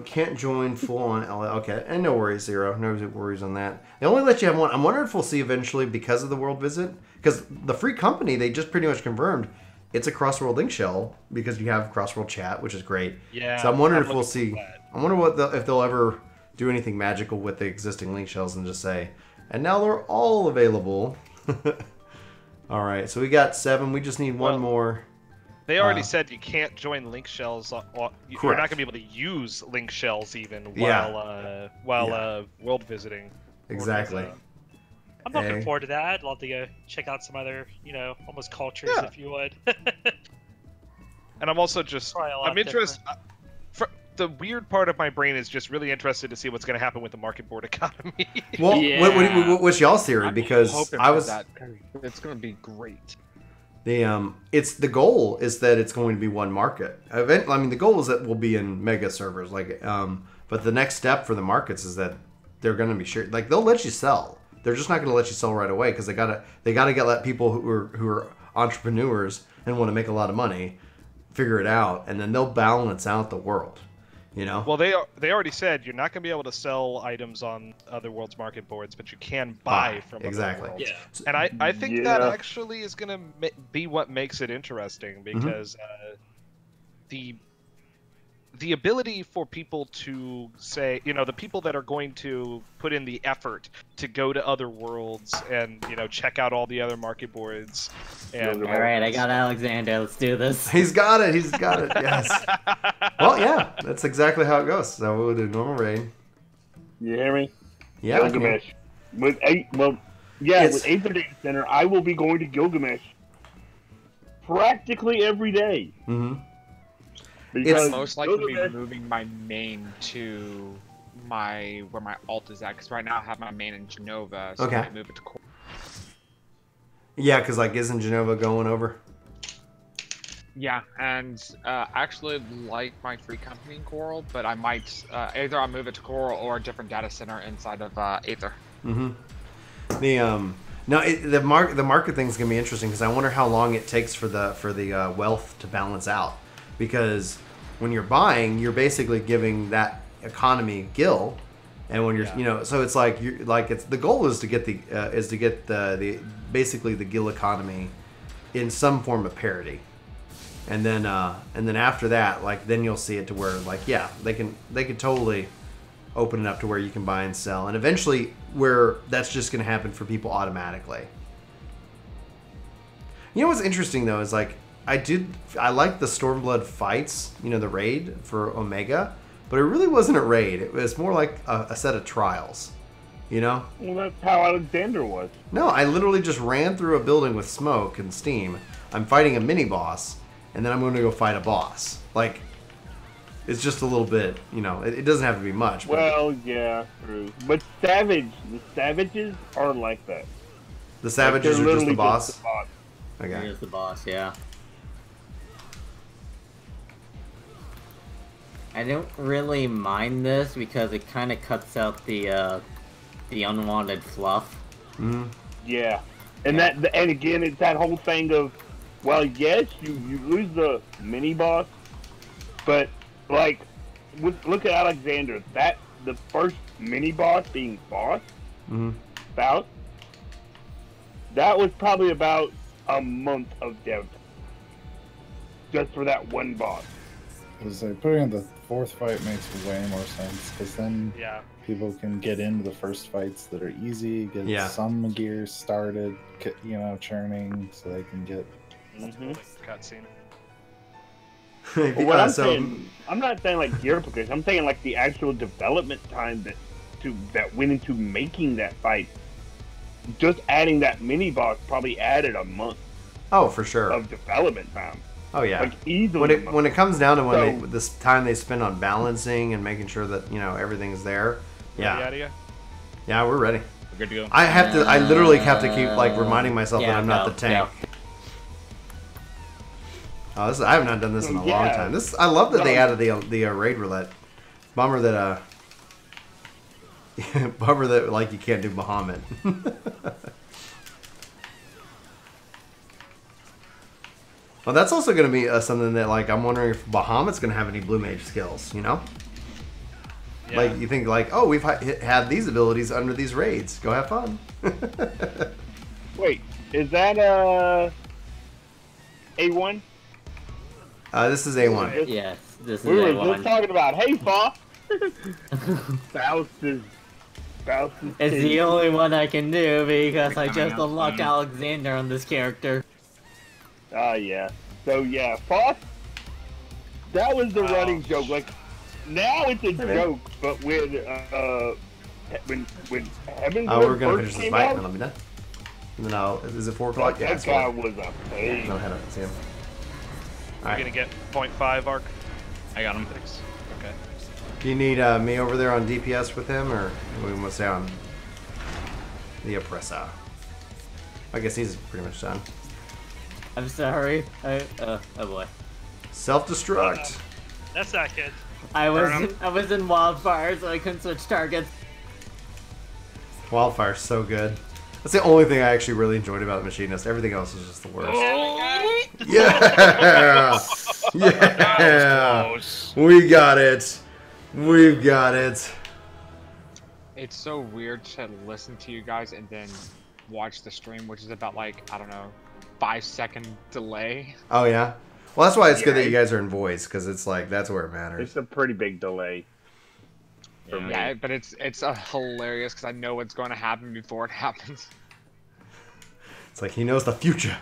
S2: Can't join full on LA. Okay, and no worries, Zero. No worries on that. They only let you have one. I'm wondering if we'll see eventually because of the world visit. Because the free company, they just pretty much confirmed it's a cross-world link shell because you have cross-world chat, which is great.
S5: Yeah.
S2: So I'm wondering if we'll see. I wonder if they'll ever do anything magical with the existing link shells and just say, and now they're all available. All right. So we got 7. We just need one more.
S5: They already said you can't join link shells. You're not going to be able to use link shells even while world visiting.
S2: Exactly.
S6: I'm looking forward to that. I'd love to go check out some other, almost cultures, if you would.
S5: And I'm also I'm interested. The weird part of my brain is just really interested to see what's going to happen with the market board economy.
S2: Well, what's y'all's theory? Because
S8: it's going to be great.
S2: The goal is that it's going to be one market. The goal is that we'll be in mega servers, but the next step for the markets is that they're going to be shared. Like they'll let you sell. They're just not going to let you sell right away because they gotta let people who are entrepreneurs and want to make a lot of money figure it out, and then they'll balance out the world.
S5: Well, they already said you're not going to be able to sell items on other worlds market boards, but you can buy from
S2: exactly.
S5: Other worlds. Yeah. And I think that actually is going to be what makes it interesting because the ability for people to say, the people that are going to put in the effort to go to other worlds and, check out all the other market boards. And
S1: all right, I got Alexander. Let's do this.
S2: He's got it. Yes. Well, yeah, that's exactly how it goes. So we'll do normal raid.
S3: You hear me?
S2: Yeah.
S3: Gilgamesh. With Aether Data Center, I will be going to Gilgamesh practically every day.
S2: Mm-hmm.
S8: It's most likely be moving my main to where my alt is at, because right now I have my main in Genova, so I might move it to Coral.
S2: Yeah, because isn't Genova going over?
S8: Yeah, and I actually like my free company in Coral, but I might either I'll move it to Coral or a different data center inside of Aether.
S2: Mm-hmm. The market thing's gonna be interesting because I wonder how long it takes for the wealth to balance out. Because when you're buying, you're basically giving that economy gil, and when you're so it's the goal is to get the basically the gil economy in some form of parity, and then after that then you'll see it to where they can totally open it up to where you can buy and sell, and eventually where that's just going to happen for people automatically. What's interesting though is I like the Stormblood fights, the raid for Omega, but it really wasn't a raid. It was more like a set of trials, Well,
S3: that's how Alexander was.
S2: No, I literally just ran through a building with smoke and steam. I'm fighting a mini boss, and then I'm going to go fight a boss. It's just a little bit, you know. It doesn't have to be much. But
S3: well, yeah, true. But the savages are like that.
S2: The savages are just the boss.
S3: Just the boss.
S2: Okay.
S1: Here's the boss, yeah. I don't really mind this because it kind of cuts out the unwanted fluff.
S2: Mm-hmm.
S3: Yeah, and and again, it's that whole thing of, well, yes, you lose the mini boss, but like, look at Alexander. The first mini boss being Faust, Faust. That was probably about a month of dev just for that one boss.
S4: Because putting in the fourth fight makes way more sense, because then people can get into the first fights that are easy, get some gear started, you know, churning, so they can get
S5: cutscene.
S3: Well, what I'm saying, I'm not saying like gear progression. I'm saying like the actual development time that went into making that fight. Just adding that mini boss probably added a month.
S2: Oh, for sure.
S3: Of development time.
S2: Oh yeah.
S3: Like easily.
S2: When it comes down to this time they spend on balancing and making sure that, you know, everything's there. Yeah. Yeah, we're ready.
S7: We're good to go.
S2: I literally have to keep like reminding myself that I'm not the tank. Oh, I have not done this in a long time. I love that they added the raid roulette. Bummer that like you can't do Bahamut. Well, that's also going to be something that like I'm wondering if Bahamut's going to have any Blue Mage skills. You know, like you think like, oh, we've had these abilities under these raids. Go have fun.
S3: Wait, is that A1?
S2: This is A1.
S1: Yes, this is
S3: A1. We
S1: A1.
S3: were just talking about, hey, Faust. Faust is
S1: it's the only one I can do because I just unlocked Alexander on this character.
S3: Yeah. So yeah, Faust. That was the running joke. Like now it's a joke, but when Heaven's
S2: we're gonna finish this fight and then I'll be done. And then is it 4 o'clock? Yeah,
S3: that guy was a pain.
S2: No, head up, see him.
S5: You're gonna get 0.5 arc.
S7: I got him.
S5: Thanks. Okay.
S2: Do you need me over there on DPS with him, or we want to stay on the Oppressor? I guess he's pretty much done.
S1: I'm sorry. Oh boy.
S2: Self-destruct.
S6: That's not good.
S1: I was in Wildfire, so I couldn't switch targets.
S2: Wildfire's so good. That's the only thing I actually really enjoyed about the Machinist. Everything else is just the worst. Yeah! Yeah! We got it. We've got it.
S8: It's so weird to listen to you guys and then watch the stream, which is about like, I don't know, 5-second delay.
S2: Oh yeah? Well, that's why it's good that you guys are in voice, because it's like, that's where it matters.
S3: It's a pretty big delay.
S8: Yeah, but it's hilarious because I know what's going to happen before it happens.
S2: It's like he knows the future.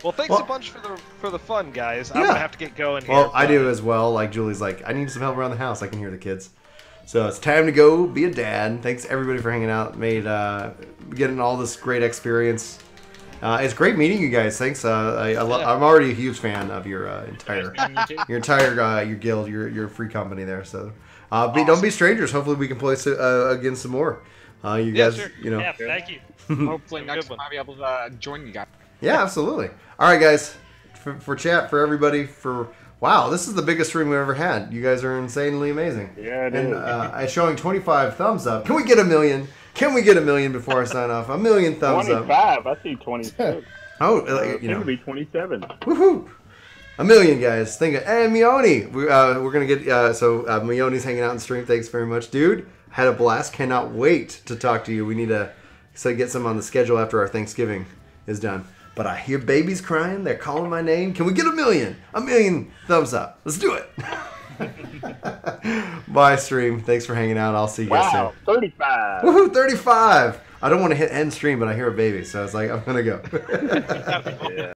S5: Well, thanks a bunch for the fun, guys. I'm gonna have to get going here.
S2: Well, I do as well. Like Julie's like, I need some help around the house. I can hear the kids. So it's time to go be a dad. Thanks everybody for hanging out. Getting all this great experience. It's great meeting you guys. Thanks. I'm already a huge fan of your entire guild, your free company there. So awesome. Don't be strangers. Hopefully we can play again some more. You guys,
S6: sure.
S2: you know.
S6: Yeah, thank you.
S8: Hopefully next time I'll be able to join you guys.
S2: Yeah, absolutely. All right, guys. For chat, for everybody, wow, this is the biggest stream we've ever had. You guys are insanely amazing.
S3: Yeah, it is.
S2: It's showing 25 thumbs up. Can we get 1 million? Can we get 1 million before I sign off? 1 million thumbs
S3: 25. I see 26.
S2: Oh,
S3: it could be 27.
S2: Woohoo! 1 million, guys. Thank you. And Mione, we're gonna get Mione's hanging out in stream. Thanks very much, dude. Had a blast. Cannot wait to talk to you. We need to get some on the schedule after our Thanksgiving is done. But I hear babies crying. They're calling my name. Can we get 1 million? 1 million thumbs up. Let's do it. Bye, stream. Thanks for hanging out. I'll see you guys soon.
S3: Wow, 35.
S2: Woohoo, 35. I don't want to hit end stream, but I hear a baby, so it's like, I'm going to go.
S3: Yeah.